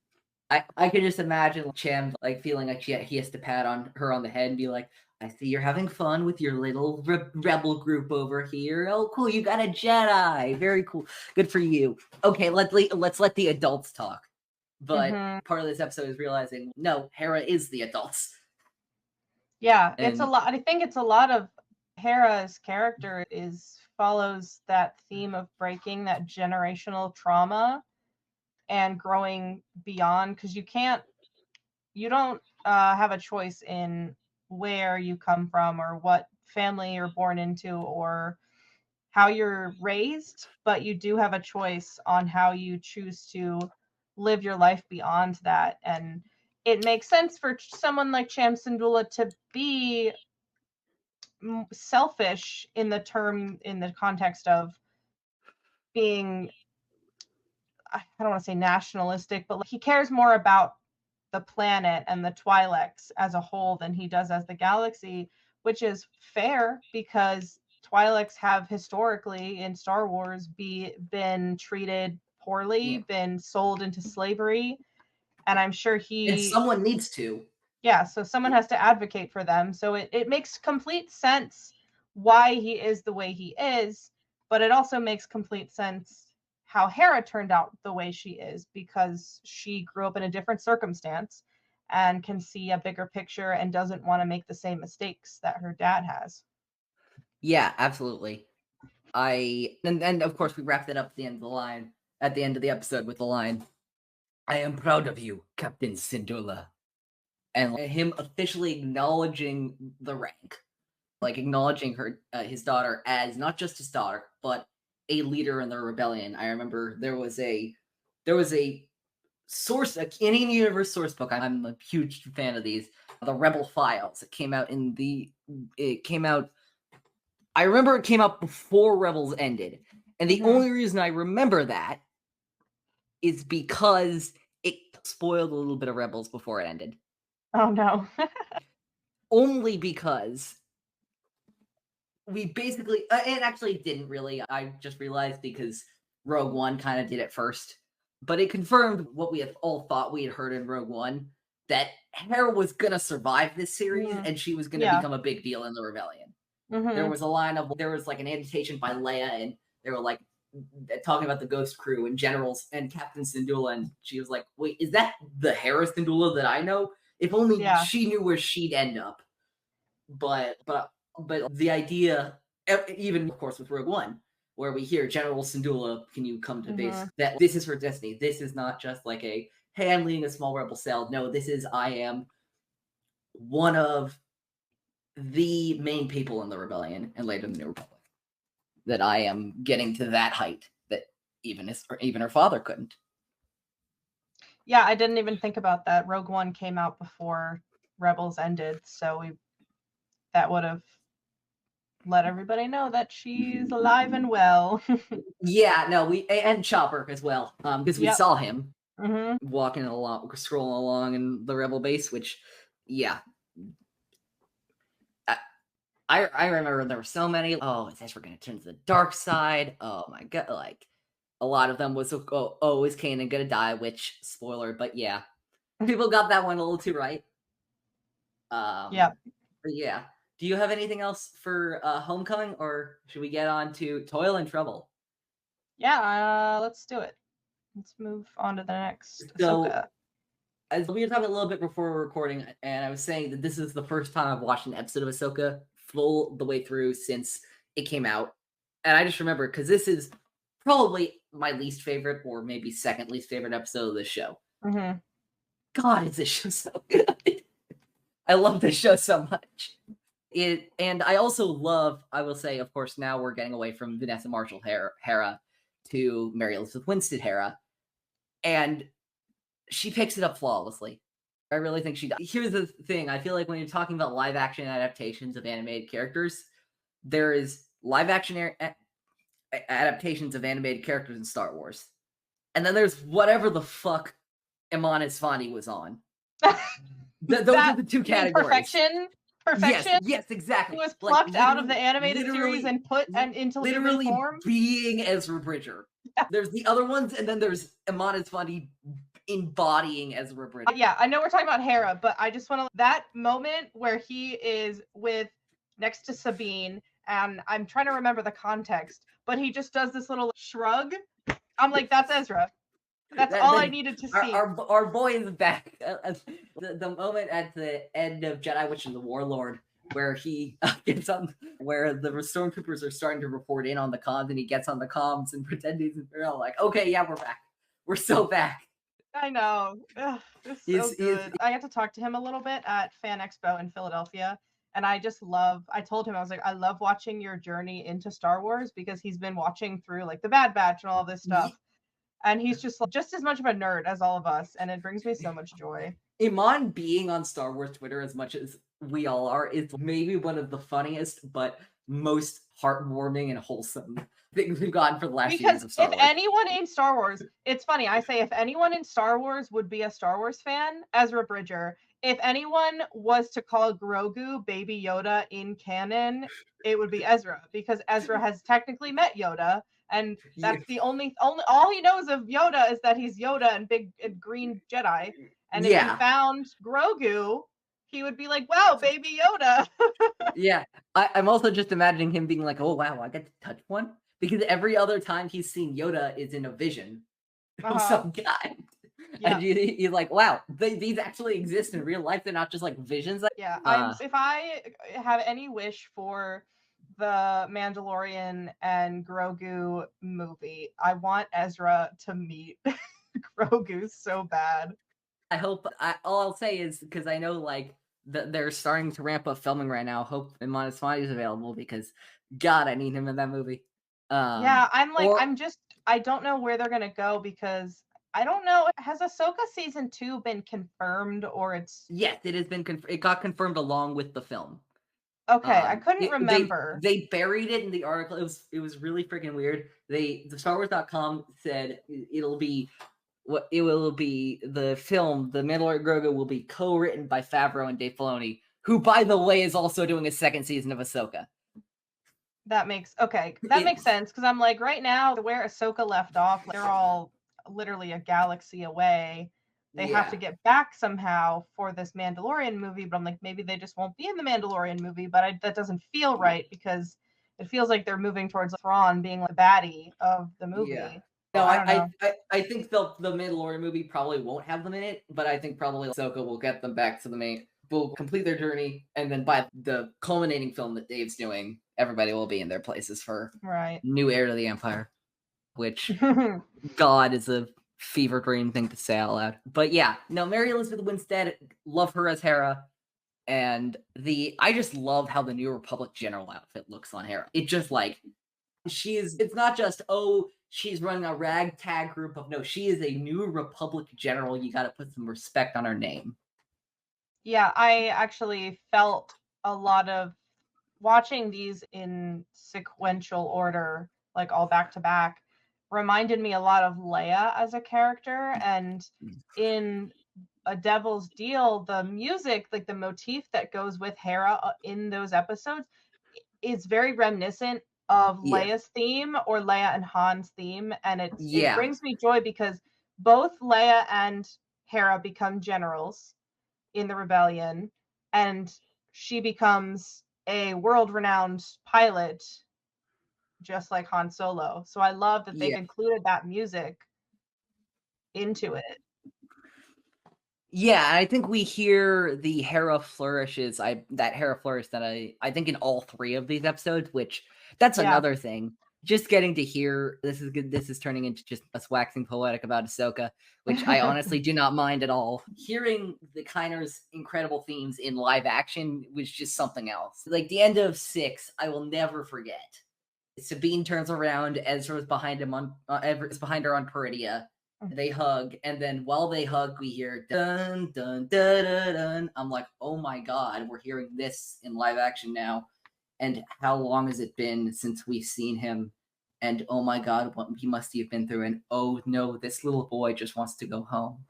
I can just imagine Cham like feeling like he has to pat her on the head and be like, I see you're having fun with your little rebel group over here. Oh, cool. You got a Jedi. Very cool. Good for you. Okay, let's let the adults talk. But part of this episode is realizing, no, Hera is the adults. Yeah, it's a lot. I think it's a lot of Hera's character follows that theme of breaking that generational trauma and growing beyond, because you don't have a choice in where you come from or what family you're born into or how you're raised, but you do have a choice on how you choose to live your life beyond that. And it makes sense for someone like Cham Syndulla to be selfish in the context of being, I don't want to say nationalistic, but he cares more about the planet and the Twi'leks as a whole than he does as the galaxy, which is fair because Twi'leks have historically in Star Wars been treated poorly, been sold into slavery, and I'm sure and someone needs to. Yeah, so someone has to advocate for them. So it makes complete sense why he is the way he is, but it also makes complete sense how Hera turned out the way she is, because she grew up in a different circumstance and can see a bigger picture and doesn't want to make the same mistakes that her dad has. Yeah, absolutely. And of course we wrapped it up at the end of the episode with the line, I am proud of you, Captain Syndulla. And him officially acknowledging the rank, like acknowledging his daughter as not just his daughter, but a leader in the rebellion. I remember there was a source, a Canadian Universe source book. I'm a huge fan of these. The Rebel Files. It came out I remember it came out before Rebels ended. And the only reason I remember that is because it spoiled a little bit of Rebels before it ended. Oh no. Only because we basically, it actually didn't really. I just realized because Rogue One kind of did it first, but it confirmed what we had all thought we had heard in Rogue One, that Hera was gonna survive this series and she was gonna become a big deal in the rebellion. There was like an annotation by Leia, and they were like talking about the Ghost Crew and generals and Captain Syndulla, and she was like, "Wait, is that the Hera Syndulla that I know? If only she knew where she'd end up." But the idea, even of course with Rogue One, where we hear General Syndulla, can you come to base? That this is her destiny. This is not just like a, hey, I'm leading a small rebel cell. No, this is, I am one of the main people in the rebellion and later the New Republic. That I am getting to that height that even her father couldn't. Yeah, I didn't even think about that. Rogue One came out before Rebels ended, so that would have let everybody know that she's alive and well. Yeah, no, and Chopper as well, because we saw him walking along, scrolling along in the Rebel base, which, yeah. I remember there were so many, oh, is Ezra going to turn to the dark side? Oh my god, like, a lot of them was, is Kanan going to die, which, spoiler, but yeah. People got that one a little too right. Yeah. But yeah. Do you have anything else for Homecoming, or should we get on to Toil and Trouble? Yeah, let's do it. Let's move on to the next So, Ahsoka. as we were talking a little bit before we were recording, and I was saying that this is the first time I've watched an episode of Ahsoka full the way through since it came out. And I just remember, because this is probably my least favorite, or maybe second least favorite episode of this show. God, is this show so good. I love this show so much. And I also love, I will say, of course, now we're getting away from Vanessa Marshall Hera to Mary Elizabeth Winstead Hera. And she picks it up flawlessly. I really think she does. Here's the thing. I feel like when you're talking about live action adaptations of animated characters, there is live action adaptations of animated characters in Star Wars. And then there's whatever the fuck Iman Esfandi was on. Those are the two categories. Perfection. Yes, exactly. He was plucked out of the animated series and put into literally human form. Being Ezra Bridger. There's the other ones, and then there's Iman Esfandi embodying Ezra Bridger. Yeah, I know we're talking about Hera, but I just want to, that moment where he is next to Sabine, and I'm trying to remember the context, but he just does this little shrug. I'm like, that's Ezra. That's all I needed to see. Our boy is back. The moment at the end of Jedi Witch and the Warlord, where he gets on, where the stormtroopers are starting to report in on the comms, and he gets on the comms and pretends they're all like, "Okay, yeah, we're back. We're so back." I know. Ugh, it's so good. I got to talk to him a little bit at Fan Expo in Philadelphia, and I told him, I was like, I love watching your journey into Star Wars, because he's been watching through like the Bad Batch and all this stuff. And he's just as much of a nerd as all of us, and it brings me so much joy. Iman being on Star Wars Twitter as much as we all are is maybe one of the funniest but most heartwarming and wholesome things we've gotten for the last years of Star Wars. If anyone in Star Wars, it's funny, I say if anyone in Star Wars would be a Star Wars fan, Ezra Bridger. If anyone was to call Grogu Baby Yoda in canon, it would be Ezra, because Ezra has technically met Yoda. And that's the only all he knows of Yoda is that he's Yoda and big and green Jedi. And if he found Grogu, he would be like, "Wow, Baby Yoda." Yeah, I'm also just imagining him being like, "Oh wow, I get to touch one," because every other time he's seen Yoda is in a vision of some kind. Yeah. And he's like, "Wow, these actually exist in real life. They're not just like visions." Yeah, if I have any wish for the Mandalorian and Grogu movie, I want Ezra to meet Grogu so bad. I hope. All I'll say is, because I know like they're starting to ramp up filming right now. Hope Iman Esfandi is available, because God, I need him in that movie. Yeah, I'm like, I don't know where they're gonna go, because I don't know. Has Ahsoka season 2 been confirmed, or it's? Yes, it has been. It got confirmed along with the film. Okay, I couldn't remember. They buried it in the article. It was really freaking weird. The StarWars.com said it'll be it will be the film, The Mandalorian Grogu, will be co-written by Favreau and Dave Filoni, who, by the way, is also doing a second season of Ahsoka. That makes sense, because I'm like, right now, where Ahsoka left off, they're all literally a galaxy away. They have to get back somehow for this Mandalorian movie, but I'm like, maybe they just won't be in the Mandalorian movie, but that doesn't feel right, because it feels like they're moving towards Thrawn being like the baddie of the movie. Yeah. No, I think the Mandalorian movie probably won't have them in it, but I think probably Ahsoka will get them back to the main, will complete their journey, and then by the culminating film that Dave's doing, everybody will be in their places for new heir to the Empire, which, God, is a fever dream thing to say out loud. But yeah, no, Mary Elizabeth Winstead, love her as Hera, and I just love how the New Republic general outfit looks on Hera. It just like, it's not just, oh, she's running a ragtag group of, no, she is a New Republic general. You got to put some respect on her name. Yeah, I actually felt a lot of watching these in sequential order, like all back to back, reminded me a lot of Leia as a character. And in A Devil's Deal, the music, like the motif that goes with Hera in those episodes, is very reminiscent of Leia's theme or Leia and Han's theme. And it brings me joy, because both Leia and Hera become generals in the rebellion, and she becomes a world-renowned pilot, just like Han Solo. So I love that they've included that music into it. Yeah, I think we hear the Hera flourishes. That Hera flourish that I think in all three of these episodes, which that's another thing. Just getting to hear this is good. This is turning into just us waxing poetic about Ahsoka, which I honestly do not mind at all. Hearing the Kyner's incredible themes in live action was just something else. Like the end of 6, I will never forget. Sabine turns around, Ezra's behind him Ezra's behind her on Peridia. They hug, and then while they hug, we hear dun dun dun dun dun. I'm like, oh my God, we're hearing this in live action now. And how long has it been since we've seen him? And oh my God, what he must have been through. And oh no, this little boy just wants to go home.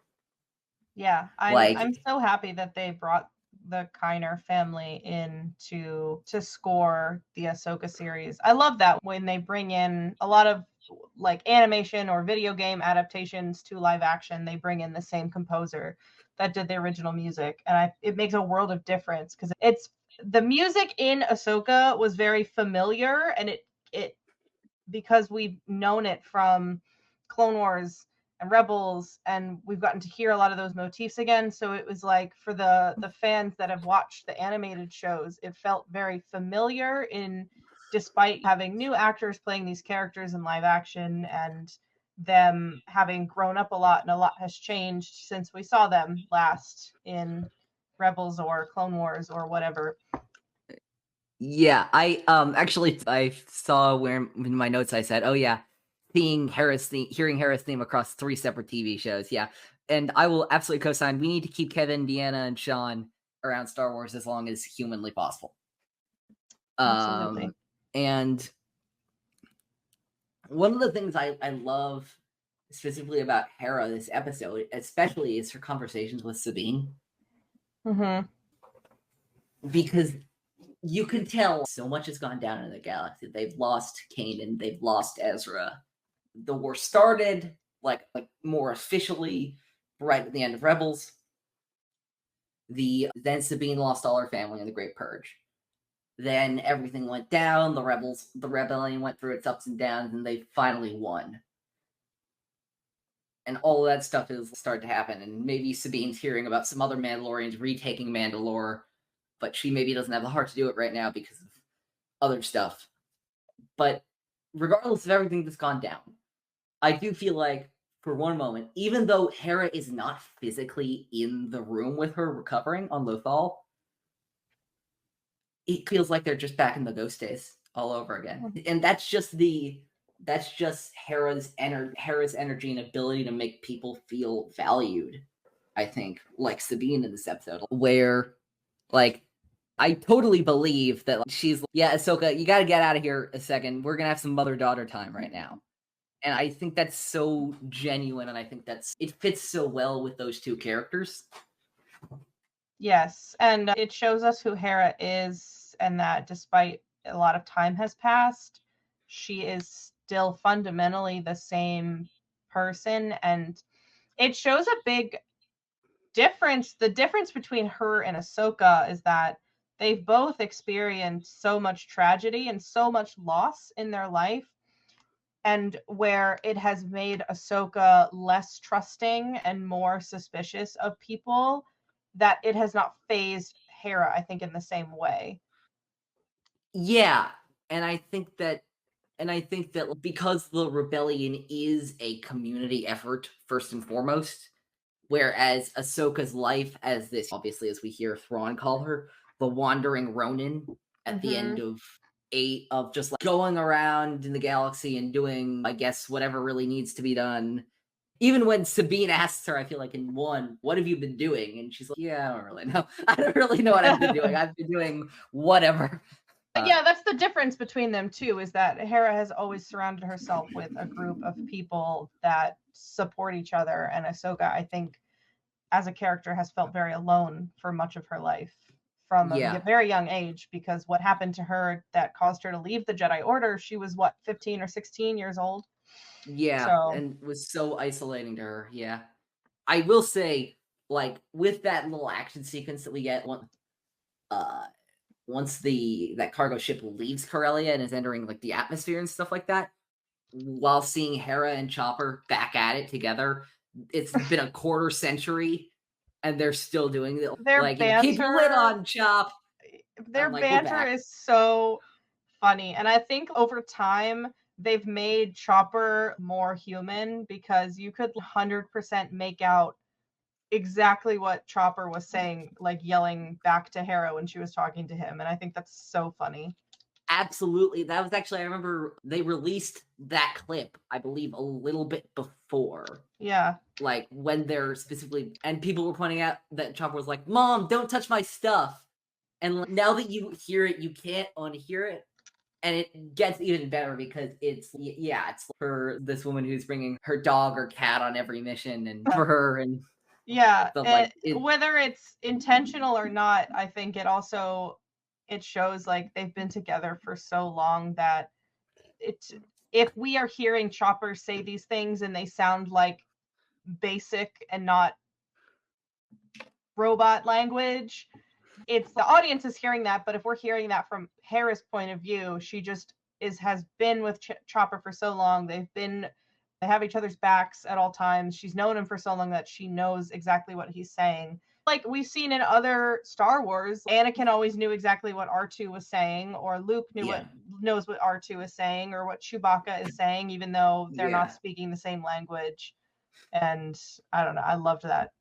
Yeah, I'm so happy that they brought the Kyner family in to score the Ahsoka series. I love that when they bring in a lot of like animation or video game adaptations to live action, they bring in the same composer that did the original music, and it makes a world of difference, because the music in Ahsoka was very familiar, and it because we've known it from Clone Wars and Rebels, and we've gotten to hear a lot of those motifs again. So it was like, for the fans that have watched the animated shows, it felt very familiar, despite having new actors playing these characters in live action, and them having grown up a lot, and a lot has changed since we saw them last in Rebels or Clone Wars or whatever. Yeah, I saw where in my notes I said, oh yeah, hearing Hera's theme across 3 separate TV shows. Yeah, and I will absolutely co-sign. We need to keep Kevin, Deanna, and Sean around Star Wars as long as humanly possible. Absolutely. And one of the things I love specifically about Hera this episode, especially, is her conversations with Sabine. Mm-hmm. Because you can tell so much has gone down in the galaxy. They've lost Kanan, they've lost Ezra. The war started like more officially right at the end of Rebels. Then Sabine lost all her family in the Great Purge. Then everything went down. The rebellion went through its ups and downs, and they finally won. And all of that stuff is starting to happen. And maybe Sabine's hearing about some other Mandalorians retaking Mandalore, but she maybe doesn't have the heart to do it right now because of other stuff. But regardless of everything that's gone down, I do feel like, for one moment, even though Hera is not physically in the room with her recovering on Lothal, it feels like they're just back in the Ghost days all over again. And that's just Hera's energy and ability to make people feel valued, I think, like Sabine in this episode, where, like, I totally believe that she's, yeah, Ahsoka, you gotta get out of here a second. We're gonna have some mother-daughter time right now. And I think that's so genuine, and I think it fits so well with those two characters. Yes, and it shows us who Hera is, and that despite a lot of time has passed, she is still fundamentally the same person, and it shows a big difference. The difference between her and Ahsoka is that they've both experienced so much tragedy and so much loss in their life, and where it has made Ahsoka less trusting and more suspicious of people, that it has not phased Hera, I think, in the same way. Yeah, and I think that because the rebellion is a community effort first and foremost, whereas Ahsoka's life as this, obviously, as we hear Thrawn call her, the wandering Ronin at the end of 8, of just like going around in the galaxy and doing, I guess, whatever really needs to be done. Even when Sabine asks her, I feel like in 1, what have you been doing? And she's like, yeah, I don't really know. I don't really know what I've been doing. I've been doing whatever. Yeah, that's the difference between them too, is that Hera has always surrounded herself with a group of people that support each other, and Ahsoka, I think, as a character, has felt very alone for much of her life from a very young age, because what happened to her that caused her to leave the Jedi Order, she was 15 or 16 years old. Yeah, So and was so isolating to her. Yeah. I will say, like, with that little action sequence that we get once that cargo ship leaves Corellia and is entering like the atmosphere and stuff like that, while seeing Hera and Chopper back at it together, it's been a quarter century and they're still doing it. their Like, keep your lid on, Chop. their Like, banter is so funny, and I think over time they've made Chopper more human, because you could 100% make out exactly what Chopper was saying, like yelling back to Hera when she was talking to him, and I think that's so funny. Absolutely. That was actually, I remember they released that clip, I believe, a little bit before. Yeah. Like, when they're specifically, and people were pointing out that Chopper was like, Mom, don't touch my stuff. And now that you hear it, you can't unhear it. And it gets even better because it's for this woman who's bringing her dog or cat on every mission, and for her, and yeah, like whether it's intentional or not, I think it shows like they've been together for so long that if we are hearing Chopper say these things and they sound like basic and not robot language, it's the audience is hearing that, but if we're hearing that from Hera's point of view, she just has been with Chopper for so long. They have each other's backs at all times. She's known him for so long that she knows exactly what he's saying. Like we've seen in other Star Wars, Anakin always knew exactly what R2 was saying, or Luke knows what R2 is saying, or what Chewbacca is saying, even though they're not speaking the same language. And I don't know, I loved that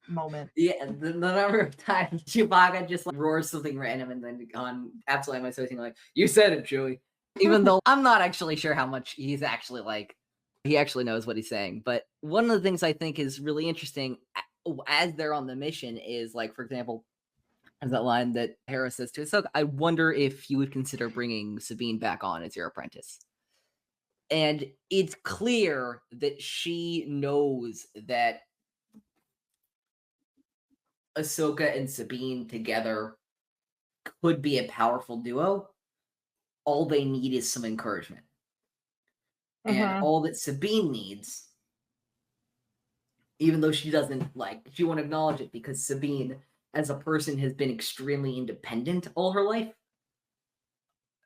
moment. Yeah, the number of times Chewbacca just like roars something random and then on absolutely my something like, you said it, Chewie. Even though I'm not actually sure how much he's actually like, he actually knows what he's saying. But one of the things I think is really interesting as they're on the mission is, like, for example, as that line that Hera says to Ahsoka, I wonder if you would consider bringing Sabine back on as your apprentice. And it's clear that she knows that Ahsoka and Sabine together could be a powerful duo. All they need is some encouragement. And all that Sabine needs, even though she won't acknowledge it, because Sabine, as a person, has been extremely independent all her life.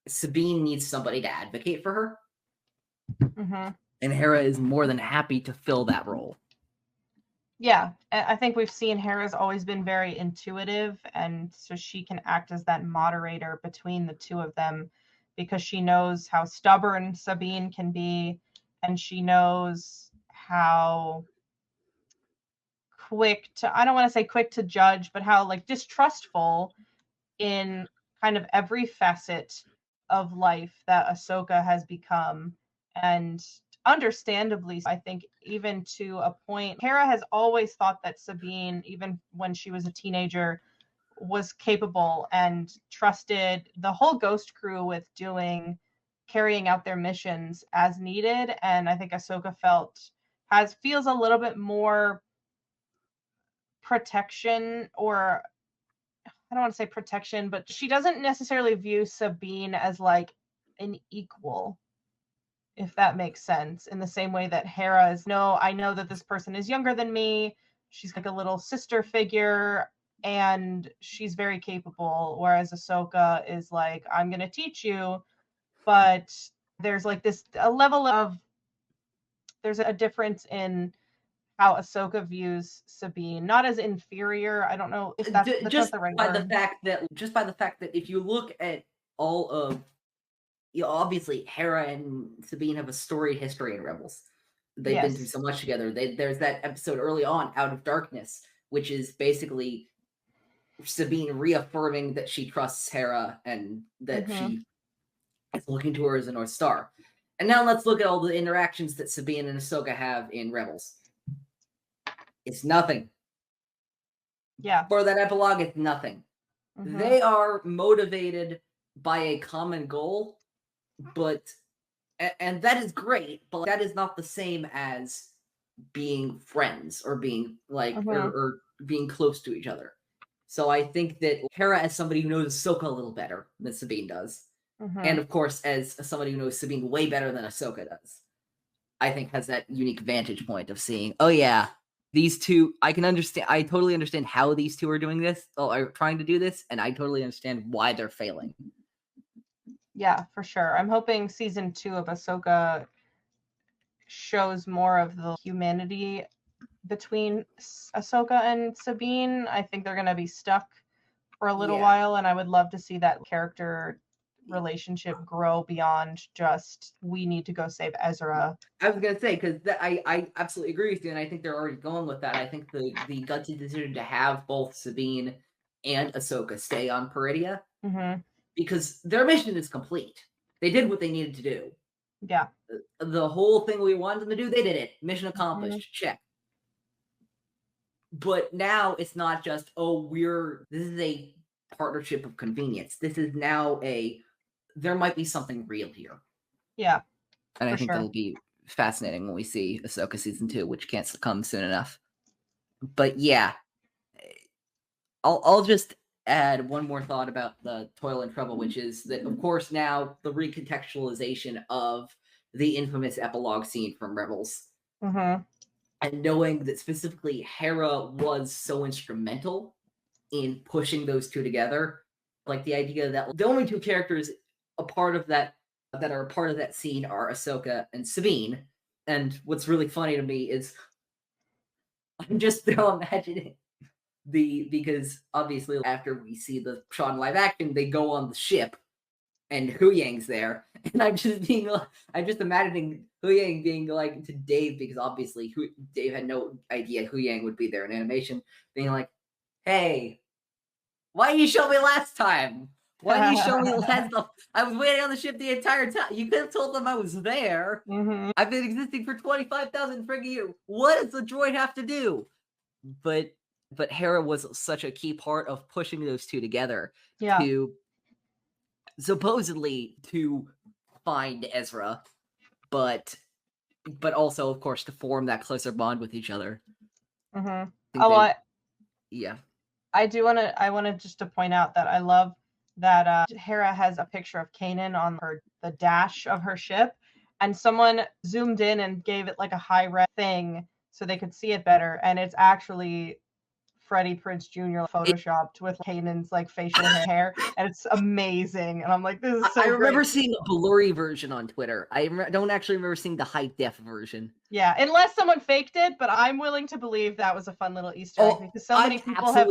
Sabine needs somebody to advocate for her. And Hera is more than happy to fill that role. Yeah, I think we've seen Hera's always been very intuitive, and so she can act as that moderator between the two of them, because she knows how stubborn Sabine can be, and she knows how I don't want to say quick to judge, but how like distrustful in kind of every facet of life that Ahsoka has become. And understandably, I think, even to a point, Hera has always thought that Sabine, even when she was a teenager, was capable and trusted the whole Ghost crew with doing carrying out their missions as needed. And I think Ahsoka feels a little bit more protection, or I don't want to say protection, but she doesn't necessarily view Sabine as like an equal, if that makes sense, in the same way that Hera is, no, I know that this person is younger than me. She's like a little sister figure and she's very capable. Whereas Ahsoka is like, I'm going to teach you. But there's like there's a difference in how Ahsoka views Sabine, not as inferior. I don't know if that's not the right word. Just by the fact that if you look at all of, obviously Hera and Sabine have a storied history in Rebels. They've been through so much together. There's that episode early on, Out of Darkness, which is basically Sabine reaffirming that she trusts Hera and that she is looking to her as a North Star. And now let's look at all the interactions that Sabine and Ahsoka have in Rebels. It's nothing. Yeah. For that epilogue, it's nothing. They are motivated by a common goal, and that is great, but that is not the same as being friends or being like or being close to each other. So I think that Hera, as somebody who knows Ahsoka a little better than Sabine does, and of course as somebody who knows Sabine way better than Ahsoka does, I think has that unique vantage point of seeing, oh yeah, these two, I totally understand how these two are doing this, or are trying to do this, and I totally understand why they're failing. Yeah, for sure. I'm hoping season 2 of Ahsoka shows more of the humanity between Ahsoka and Sabine. I think they're going to be stuck for a little while, and I would love to see that character relationship grow beyond just, we need to go save Ezra. I was going to say, because I absolutely agree with you, and I think they're already going with that. I think the gutsy decision to have both Sabine and Ahsoka stay on Peridia, because their mission is complete. They did what they needed to do. Yeah. The whole thing we wanted them to do, they did it. Mission accomplished. Check. But now it's not just, this is a partnership of convenience. This is now there might be something real here. Yeah. And I think that'll be fascinating when we see Ahsoka season 2, which can't come soon enough. But yeah, I'll just add one more thought about the Toil and Trouble, which is that, of course, now the recontextualization of the infamous epilogue scene from Rebels, and knowing that specifically Hera was so instrumental in pushing those two together, like the idea that the only two characters a part of that are a part of that scene are Ahsoka and Sabine. And what's really funny to me is I'm just still imagining because obviously after we see the shot in live action, they go on the ship and Huyang's there, and I'm just imagining Huyang being like to Dave, because obviously Dave had no idea Huyang would be there in animation, being like, "Hey, why didn't you show me last time? Why didn't you show me last time? I was waiting on the ship the entire time. You could have told them I was there. I've been existing for 25,000 friggin' years. What does the droid have to do?" But Hera was such a key part of pushing those two together to supposedly to find Ezra, but also, of course, to form that closer bond with each other. I want to just to point out that I love that Hera has a picture of Kanan on the dash of her ship, and someone zoomed in and gave it like a high res thing so they could see it better, and it's actually Freddie Prinze Jr. photoshopped with Kanan's like facial hair, and it's amazing. And I'm like, this is so I remember great. seeing a blurry version on Twitter. I don't actually remember seeing the high def version. Yeah, unless someone faked it, but I'm willing to believe that was a fun little Easter egg, because so many people have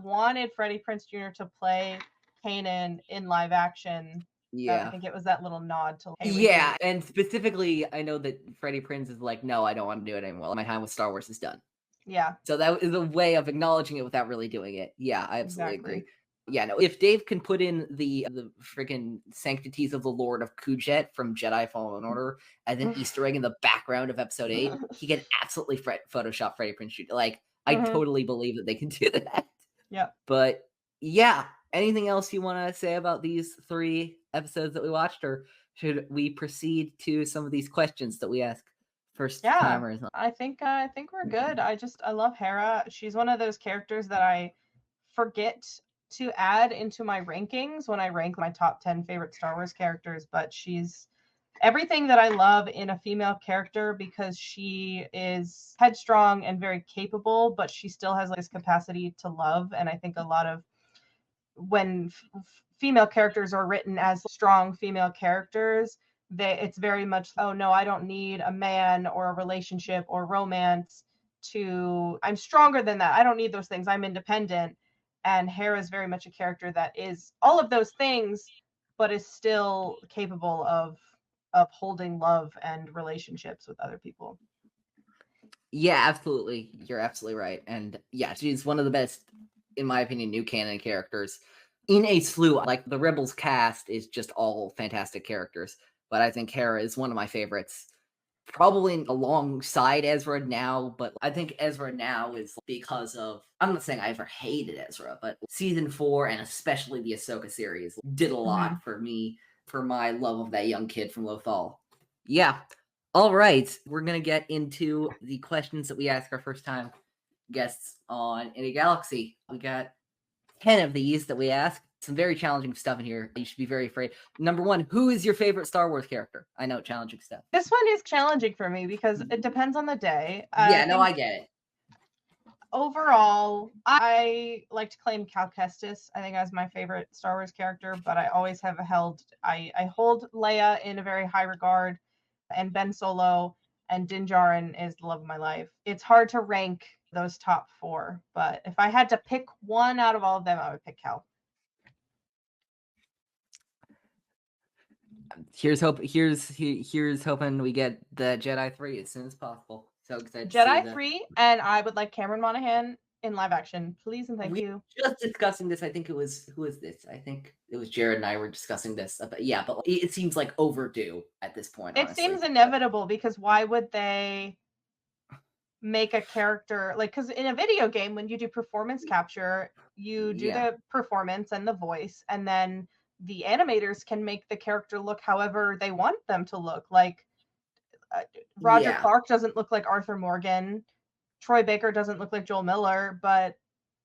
wanted Freddie Prinze Jr. to play Kanan in live action. Yeah, I think it was that little nod to. Yeah, and specifically, I know that Freddie Prinze is like, no, I don't want to do it anymore. My time with Star Wars is done. Yeah. So that is a way of acknowledging it without really doing it. Yeah, I absolutely agree. Yeah, no, if Dave can put in the freaking sanctities of the Lord of Kujet from Jedi Fallen Order as an Easter egg in the background of Episode 8, he can absolutely Photoshop Freddie Prinze Jr. Like, I totally believe that they can do that. Yeah. But yeah, anything else you want to say about these three episodes that we watched, or should we proceed to some of these questions that we ask first Yeah, timers? I think we're good. I love Hera. She's one of those characters that I forget to add into my rankings when I rank my top 10 favorite Star Wars characters, but she's everything that I love in a female character because she is headstrong and very capable, but she still has this capacity to love. And I think a lot of when female characters are written as strong female characters, it's very much, oh no, I don't need a man or a relationship or romance I'm stronger than that. I don't need those things. I'm independent. And Hera is very much a character that is all of those things, but is still capable of upholding love and relationships with other people. Yeah, absolutely. You're absolutely right. And yeah, she's one of the best, in my opinion, new canon characters. In a slew, like the Rebels cast is just all fantastic characters. But I think Hera is one of my favorites. Probably alongside Ezra now, but I think Ezra now is because of, I'm not saying I ever hated Ezra, but season 4 and especially the Ahsoka series did a lot for me, for my love of that young kid from Lothal. Yeah. All right. We're going to get into the questions that we ask our first time guests on In a Galaxy. We got 10 of these that we ask. Some very challenging stuff in here. You should be very afraid. Number 1, who is your favorite Star Wars character? I know, challenging stuff. This one is challenging for me because it depends on the day. I get it. Overall, I like to claim Cal Kestis. I think as my favorite Star Wars character, but I always have I hold Leia in a very high regard, and Ben Solo and Din Djarin is the love of my life. It's hard to rank those top 4, but if I had to pick one out of all of them, I would pick Cal. Here's hoping we get the Jedi 3 as soon as possible. So excited Jedi 3, and I would like Cameron Monaghan in live action, please and thank you. Just discussing this. I think it was, who is this? I think it was Jared and I were discussing this. But yeah, but it seems like overdue at this point. It seems inevitable because why would they make a character like, because in a video game when you do performance capture, you do the performance and the voice, and then the animators can make the character look however they want them to look. Like Roger Clark doesn't look like Arthur Morgan, Troy Baker doesn't look like Joel Miller, but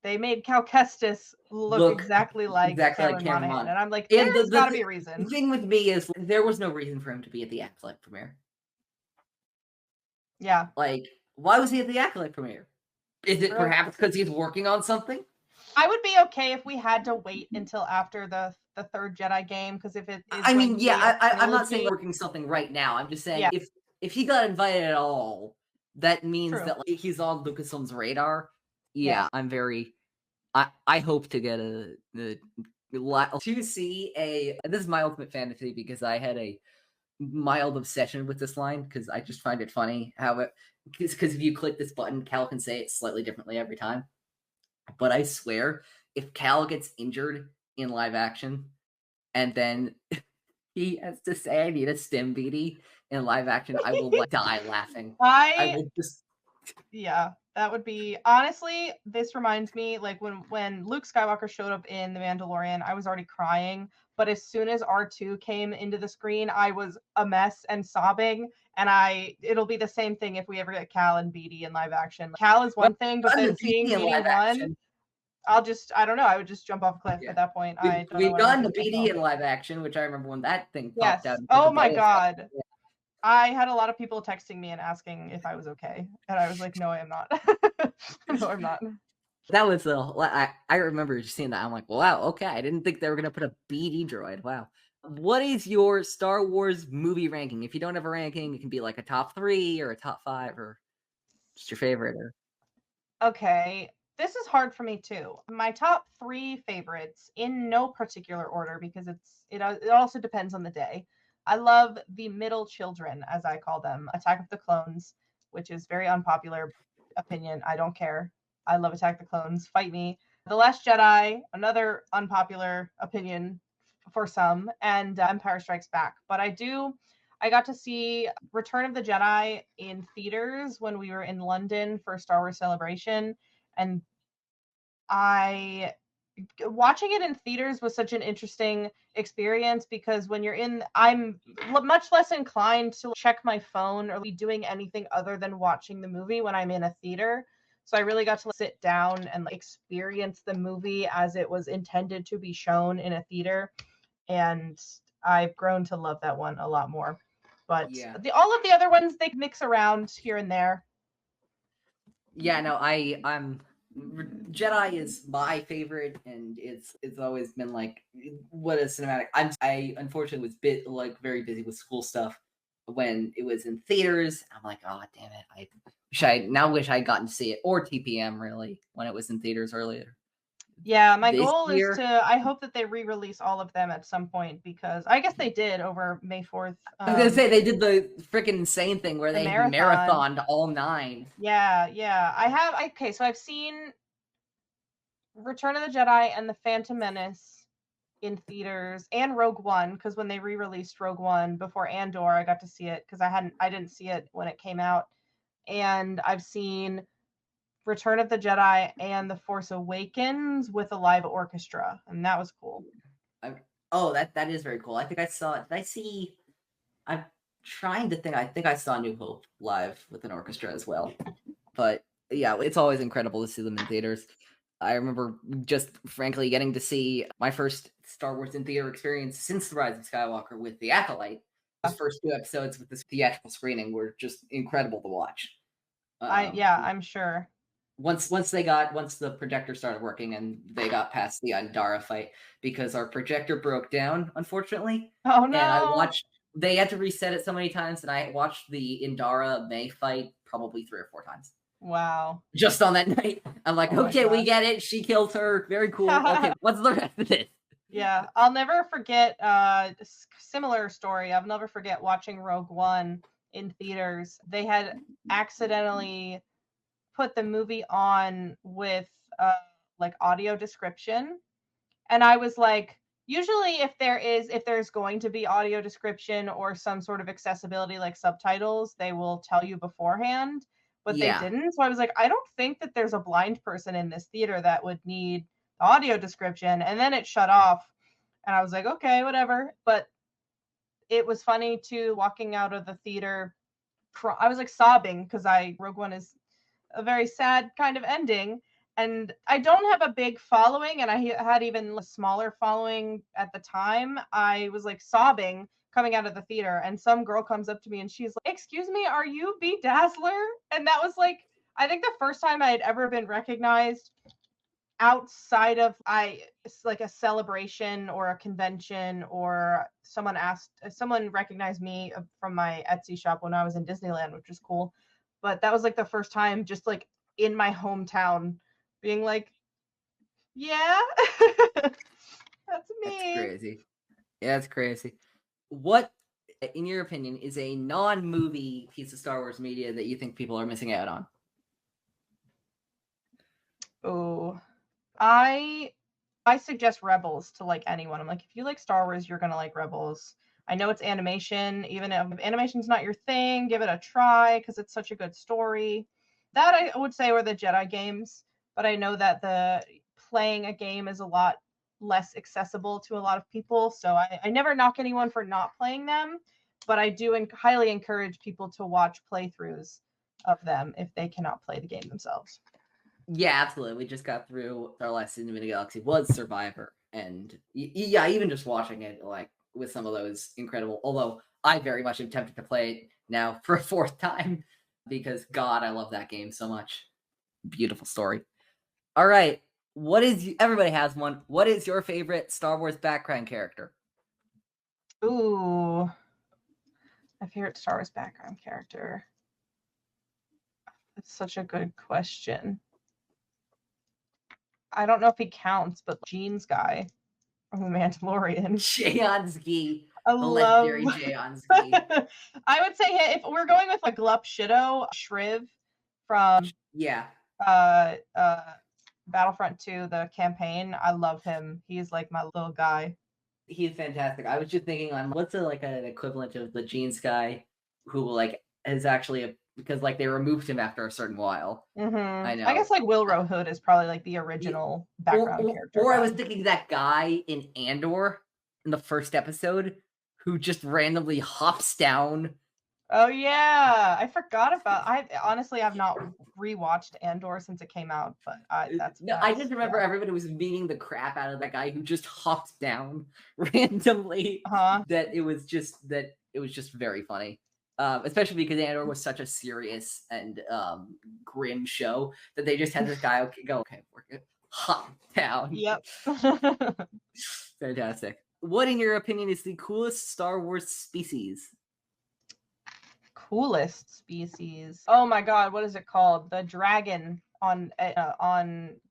they made Cal Kestis look exactly like Cameron Monaghan. And I'm like, there's got to be a reason. The thing with me is there was no reason for him to be at the Acolyte premiere. Yeah. Like, why was he at the Acolyte premiere? Is it perhaps because he's working on something? I would be okay if we had to wait until after the third Jedi game, because if it is, I'm not saying working something right now. I'm just saying if he got invited at all, that means that like, he's on Lucasfilm's radar. Yeah, I'm very. I hope to get to see a. This is my ultimate fantasy because I had a mild obsession with this line because I just find it funny how it. Because if you click this button, Cal can say it slightly differently every time. But I swear, if Cal gets injured in live action, and then he has to say, "I need a stim BD" in live action, I will die laughing. I will just. Yeah, that would be, honestly, this reminds me, like when Luke Skywalker showed up in The Mandalorian, I was already crying, but as soon as R2 came into the screen, I was a mess and sobbing, and it'll be the same thing if we ever get Cal and BD in live action. Cal is one thing, but then seeing BD one, I don't know, I would just jump off a cliff at that point. We've gotten the BD in live action, which I remember when that thing popped out. Oh my god. I had a lot of people texting me and asking if I was okay. And I was like, no, I am not. No, I'm not. That was I remember seeing that. I'm like, wow, okay. I didn't think they were going to put a BD droid. Wow. What is your Star Wars movie ranking? If you don't have a ranking, it can be like a top 3 or a top 5 or just your favorite. Okay. This is hard for me too. My top 3 favorites in no particular order because it also depends on the day. I love the middle children, as I call them, Attack of the Clones, which is very unpopular opinion. I don't care. I love Attack of the Clones. Fight me. The Last Jedi, another unpopular opinion for some, and Empire Strikes Back. But I got to see Return of the Jedi in theaters when we were in London for Star Wars Celebration, and I watching it in theaters was such an interesting experience because when you're in, I'm much less inclined to check my phone or be doing anything other than watching the movie when I'm in a theater. So I really got to sit down and experience the movie as it was intended to be shown in a theater. And I've grown to love that one a lot more. But all of the other ones, they mix around here and there. Yeah, no, I'm Jedi is my favorite, and it's always been like what a cinematic. I unfortunately was very busy with school stuff when it was in theaters. I'm like, oh damn it, I wish I'd gotten to see it, or TPM really when it was in theaters earlier. Yeah, my goal is I hope that they re-release all of them at some point, because I guess they did over May 4th. I was gonna say they did the freaking insane thing where they marathoned all 9. Yeah. So I've seen Return of the Jedi and The Phantom Menace in theaters, and Rogue One, because when they re-released Rogue One before Andor, I got to see it because I didn't see it when it came out. And I've seen Return of the Jedi and The Force Awakens with a live orchestra, and that was cool. That is very cool. I think I saw it. Did I see? I'm trying to think. I think I saw New Hope live with an orchestra as well. But yeah, it's always incredible to see them in theaters. I remember just frankly getting to see my first Star Wars in theater experience since The Rise of Skywalker with The Acolyte. Those first 2 episodes with this theatrical screening were just incredible to watch. I'm sure. Once the projector started working and they got past the Andara fight, because our projector broke down, unfortunately. Oh no! And they had to reset it so many times, and I watched the Indara May fight probably 3 or 4 times. Wow. Just on that night. I'm like, okay, we get it. She kills her. Very cool. Okay, what's the rest of this? Yeah, I'll never forget similar story. I'll never forget watching Rogue One in theaters. They had accidentally put the movie on with audio description. And I was like, usually if there's going to be audio description or some sort of accessibility like subtitles, they will tell you beforehand. But they didn't. So I was like, I don't think that there's a blind person in this theater that would need audio description. And then it shut off. And I was like, okay, whatever. But it was funny too, walking out of the theater. I was like sobbing because Rogue One is a very sad kind of ending. And I don't have a big following, and I had even a smaller following at the time. I was like sobbing coming out of the theater, and some girl comes up to me and she's like, "Excuse me, are you BDazzler?" And that was like, I think the first time I had ever been recognized outside of a celebration or a convention, or someone recognized me from my Etsy shop when I was in Disneyland, which was cool. But that was like the first time just like in my hometown being like, yeah, that's me. That's crazy. Yeah, that's crazy. What, in your opinion, is a non-movie piece of Star Wars media that you think people are missing out on? Oh, I suggest Rebels to like anyone. I'm like, if you like Star Wars, you're gonna like Rebels. I know it's animation. Even if animation's not your thing, give it a try because it's such a good story. That I would say were the Jedi games, but I know that the playing a game is a lot less accessible to a lot of people. So I never knock anyone for not playing them, but I do highly encourage people to watch playthroughs of them if they cannot play the game themselves. Yeah, absolutely. We just got through our last season of the Galaxy was Survivor, and even just watching it like with some of those incredible. Although I very much am tempted to play it now for a 4th time because God, I love that game so much. Beautiful story. All right, everybody has one. What is your favorite Star Wars background character? Ooh, my favorite Star Wars background character. That's such a good question. I don't know if he counts, but Jean's guy from The Mandalorian. Jayansky. The legendary Jayansky. I would say if we're going with like Glup Shido, Shriv from Battlefront 2, the campaign, I love him. He's like my little guy. He's fantastic. I was just thinking on what's an equivalent of the Jeans guy who like is actually because like they removed him after a certain while. I know. I guess like Wilro Hood is probably like the original background character. Or I was thinking that guy in Andor in the first episode who just randomly hops down. Oh yeah, I forgot about. I honestly have not rewatched Andor since it came out, but I just remember everybody was beating the crap out of that guy who just hopped down randomly. That it was just very funny. Especially because Andor was such a serious and grim show that they just had this guy go, okay, we're good. Hop down. Yep. Fantastic. What, in your opinion, is the coolest Star Wars species? Coolest species. Oh my god, what is it called? The dragon on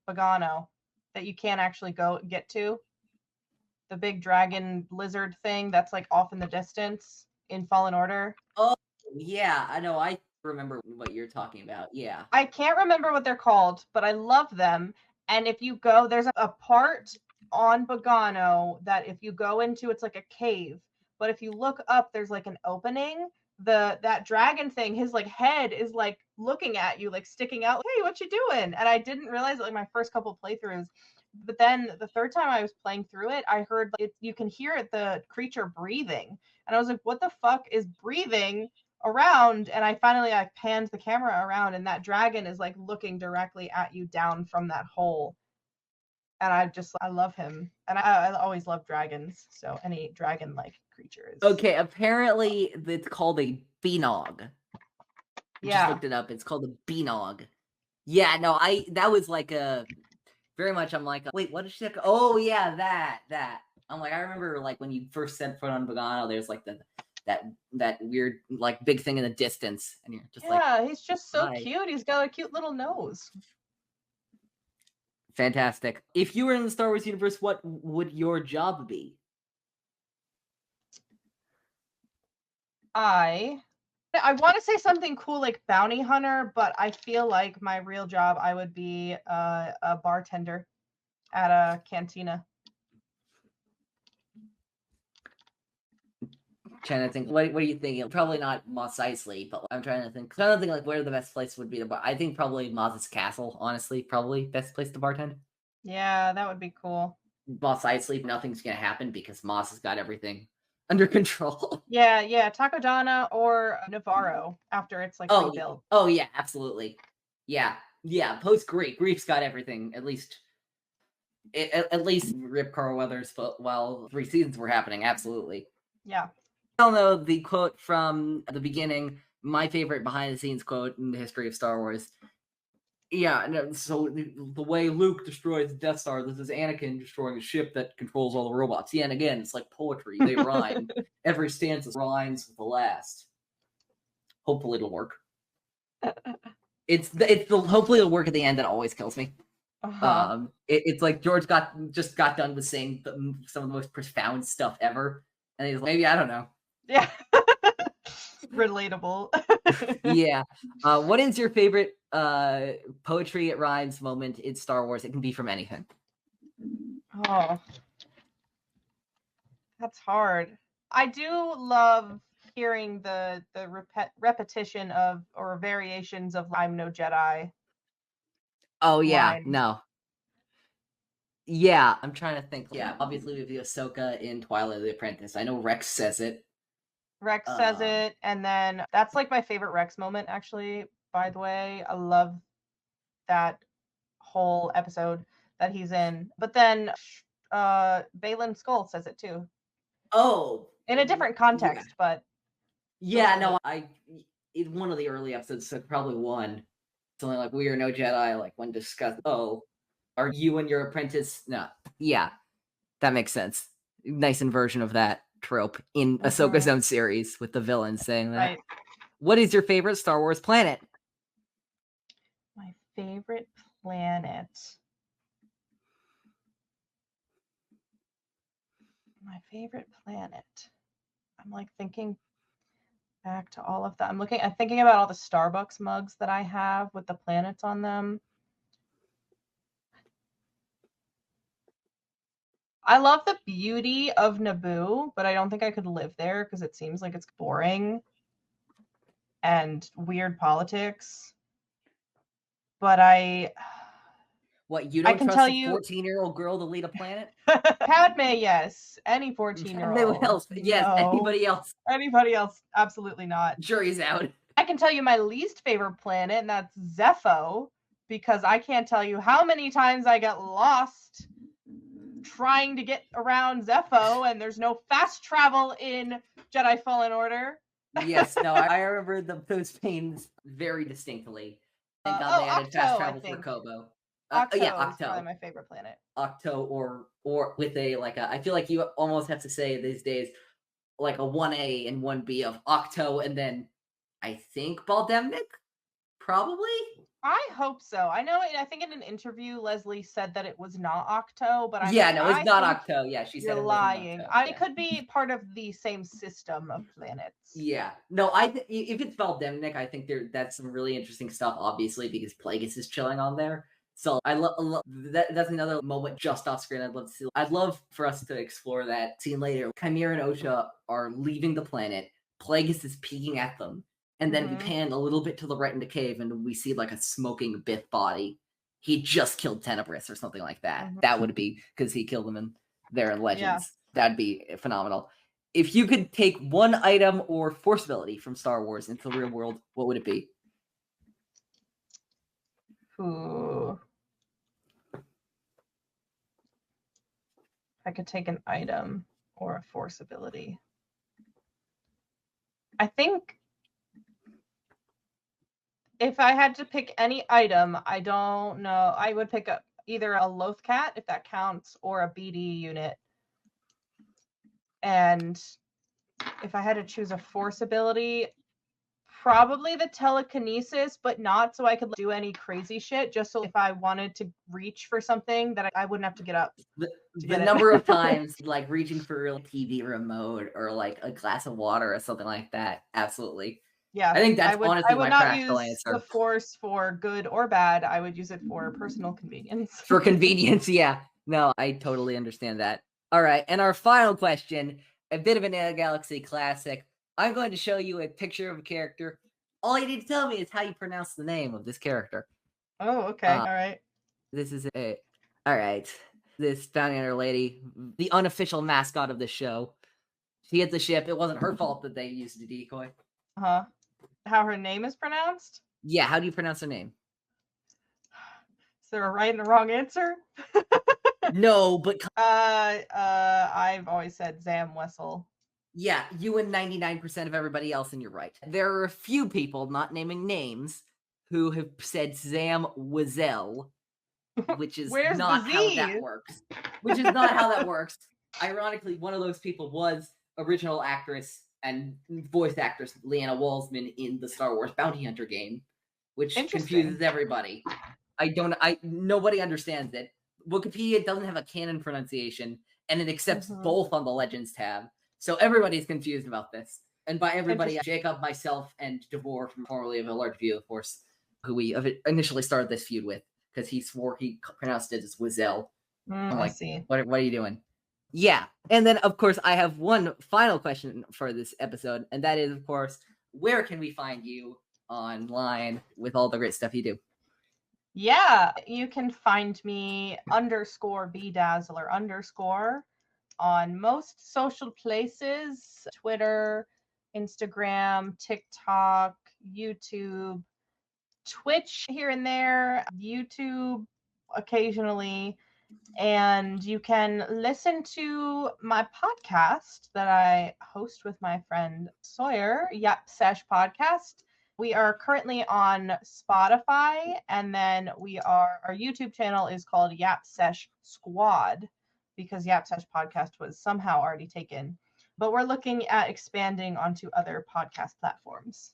Bogano that you can't actually get to. The big dragon lizard thing that's like off in the distance in Fallen Order. Oh yeah, I know. I remember what you're talking about. Yeah. I can't remember what they're called, but I love them. And if you go, there's a part on Bogano that if you go into, it's like a cave. But if you look up, there's like an opening. That dragon thing, his like head is like looking at you, like sticking out. Hey, what you doing? And I didn't realize it like my first couple playthroughs. But then the third time I was playing through it, I heard like, you can hear the creature breathing. And I was like, what the fuck is breathing around? And I finally like panned the camera around, and that dragon is like looking directly at you down from that hole. And I love him. And I always love dragons. So any dragon-like creatures. Okay, apparently it's called a Benog. I just looked it up. It's called a Benog. Yeah, no, that was like a very much. I'm like, wait, what did she say? Oh yeah, that. I'm like, I remember like when you first set foot on Bogano, there's like that weird like big thing in the distance, and you're just he's just so cute. He's got a cute little nose. Fantastic. If you were in the Star Wars universe, what would your job be? I want to say something cool like bounty hunter, but I feel like my real job, I would be a bartender at a cantina. Trying to think, what are you thinking? Probably not Mos Eisley, but I'm trying to think like where the best place would be to bar. I think probably Mos Castle, honestly, probably best place to bartend. Yeah, that would be cool. Mos Eisley, nothing's gonna happen because Mos has got everything under control. Yeah, Takodana or Navarro after it's like rebuilt. Oh yeah, absolutely. Yeah. Post Greek, Greek's got everything. At least Rip Carl Weathers while 3 seasons were happening. Absolutely. Yeah. I know the quote from the beginning, my favorite behind the scenes quote in the history of Star Wars. Yeah, no, so the way Luke destroys the Death Star, this is Anakin destroying a ship that controls all the robots. Yeah, and again, it's like poetry. They rhyme. Every stanza rhymes with the last. Hopefully it'll work. It's the hopefully it'll work at the end that always kills me. It's like George just got done with saying some of the most profound stuff ever, and he's like, maybe, I don't know. Yeah. Relatable. Yeah. What is your favorite poetry it rhymes moment in Star Wars? It can be from anything. Oh, that's hard. I do love hearing the repetition of or variations of "I'm no Jedi." Oh yeah, line. No. Yeah, I'm trying to think. Yeah, obviously we have the Ahsoka in Twilight of the Apprentice. I know Rex says it. Rex says it, and then that's like my favorite Rex moment, actually, by the way. I love that whole episode that he's in. But then Baylan Skoll says it too. Oh. In a different context, but yeah, no, in one of the early episodes, so probably one. Something like, we are no Jedi, like when discussed, are you and your apprentice? No. Yeah. That makes sense. Nice inversion of that trope in Ahsoka's own series with the villains saying that. Right. What is your favorite Star Wars planet? My favorite planet. My favorite planet. I'm like thinking back to all of that. I'm thinking about all the Starbucks mugs that I have with the planets on them. I love the beauty of Naboo, but I don't think I could live there because it seems like it's boring. and weird politics. But I What, you I don't can trust tell a you 14-year-old girl to lead a planet? Padme, yes. Any Padme 14-year-old. else? Yes, No. anybody else? Anybody else? Absolutely not. Jury's out. I can tell you my least favorite planet, and that's Zepho, because I can't tell you how many times I get lost trying to get around Zepho, and there's no fast travel in Jedi Fallen Order. Yes, no, I remember those pains very distinctly. Thank God they added fast Octo, I travel for think. Kobo. Octo Yeah, is probably Octo. my favorite planet. Octo or with a I feel like you almost have to say these days like a 1A and 1B of Octo, and then I think Baldemnik, probably. I hope so. I think in an interview Leslie said that it was not Octo, but I'm Yeah, like, no, it's I not think Octo. Yeah, she said you're it wasn't lying. Octo. It could be part of the same system of planets. Yeah, no, if it's Baldemnik, I think that's some really interesting stuff. Obviously, because Plagueis is chilling on there. So I love that. That's another moment just off screen. I'd love to see. I'd love for us to explore that scene later. Chimera and Osha are leaving the planet. Plagueis is peeking at them, and then we pan a little bit to the right in the cave, and we see like a smoking Bith body. He just killed Tenebris or something like that. That would be because he killed them in Legends. Yeah. That'd be phenomenal. If you could take one item or force ability from Star Wars into the real world, what would it be? Ooh. I could take an item or a force ability. I think if I had to pick any item, I don't know. I would pick up either a Lothcat, if that counts, or a BD unit. And if I had to choose a force ability, probably the telekinesis, but not so I could do any crazy shit. Just so if I wanted to reach for something that I wouldn't have to get up. The number of times like reaching for a TV remote or like a glass of water or something like that. Absolutely. Yeah, I think that's honestly I would my not practical use answer. the force for good or bad. I would use it for personal convenience. For convenience, yeah. No, I totally understand that. All right, and our final question, a bit of an Galaxy classic. I'm going to show you a picture of a character. All you need to tell me is how you pronounce the name of this character. Oh, okay. All right. This is it. All right. This bounty hunter lady, the unofficial mascot of the show. She hit the ship. It wasn't her fault that they used a decoy. How her name is pronounced? Yeah, how do you pronounce her name? Is there a right and a wrong answer? No, but I've always said Zam Wessel. Yeah, you and 99% of everybody else, and you're right. There are a few people, not naming names, who have said Zam Wessel, which is not how that works. Which is not how that works. Ironically, one of those people was original actress and voice actress Leanna Walsman in the Star Wars Bounty Hunter game, which confuses everybody. Nobody understands it. Wikipedia doesn't have a canon pronunciation, and it accepts both on the Legends tab. So everybody's confused about this. And by everybody, Jacob, myself, and Devore from formerly of a Large View, of course, who we initially started this feud with, because he swore he pronounced it as Wessel. I'm like, what are you doing? Yeah. And then, of course, I have one final question for this episode, and that is, of course, where can we find you online with all the great stuff you do? Yeah, you can find me _BDazzler_ on most social places, Twitter, Instagram, TikTok, YouTube, Twitch here and there, YouTube occasionally. And you can listen to my podcast that I host with my friend Sawyer, Yap Sesh Podcast. We are currently on Spotify, and then our YouTube channel is called Yap Sesh Squad, because Yap Sesh Podcast was somehow already taken. But we're looking at expanding onto other podcast platforms.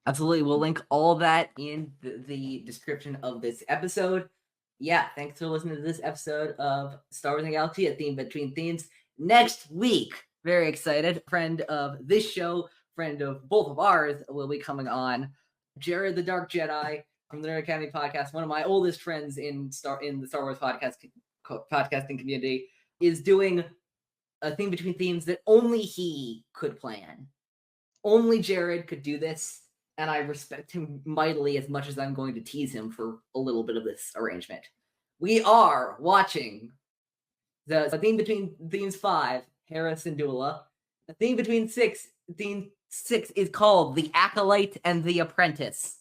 Absolutely. We'll link all that in the description of this episode. Yeah, thanks for listening to this episode of Star Wars and Galaxy, a theme between themes. Next week, very excited, friend of this show, friend of both of ours, will be coming on. Jared the Dark Jedi from the Nerd Academy podcast, one of my oldest friends in the Star Wars podcasting community, is doing a theme between themes that only he could plan. Only Jared could do this, and I respect him mightily as much as I'm going to tease him for a little bit of this arrangement. We are watching the theme between themes 5, Hera Syndulla. The theme between theme 6 is called The Acolyte and the Apprentice.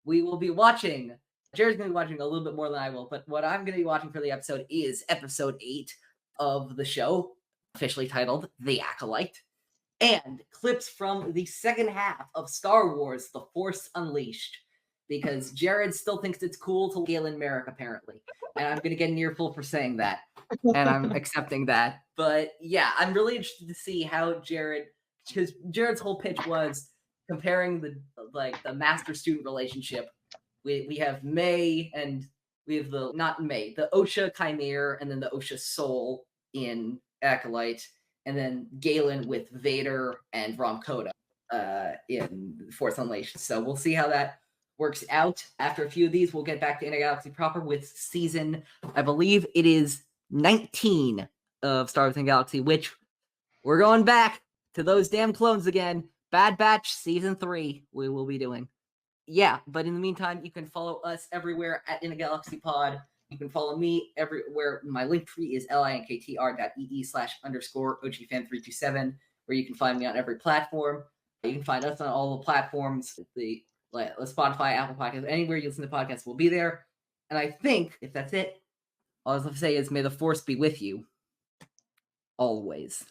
We will be watching, Jared's going to be watching a little bit more than I will, but what I'm going to be watching for the episode is episode 8 of the show, officially titled The Acolyte, and clips from the second half of Star Wars The Force Unleashed, because Jared still thinks it's cool to Galen Merrick, apparently. And I'm going to get an earful for saying that, and I'm accepting that. But yeah, I'm really interested to see how because Jared's whole pitch was comparing the master-student relationship. We have May, and we have the Osha Chimere, and then the Osha Soul in Acolyte, and then Galen with Vader and Rom Koda in Force Unleashed. So we'll see how that works out. After a few of these, we'll get back to Intergalaxy proper with season, I believe it is 19 of Star Wars Galaxy, which we're going back to those damn clones again. Bad Batch season 3 we will be doing. Yeah, but in the meantime, you can follow us everywhere at Intergalaxy Pod. You can follow me everywhere. My link tree is linktr.ee/_OGFan327, where you can find me on every platform. You can find us on all the platforms. The Spotify, Apple Podcasts, anywhere you listen to podcasts will be there. And I think, if that's it, all I have to say is may the Force be with you always.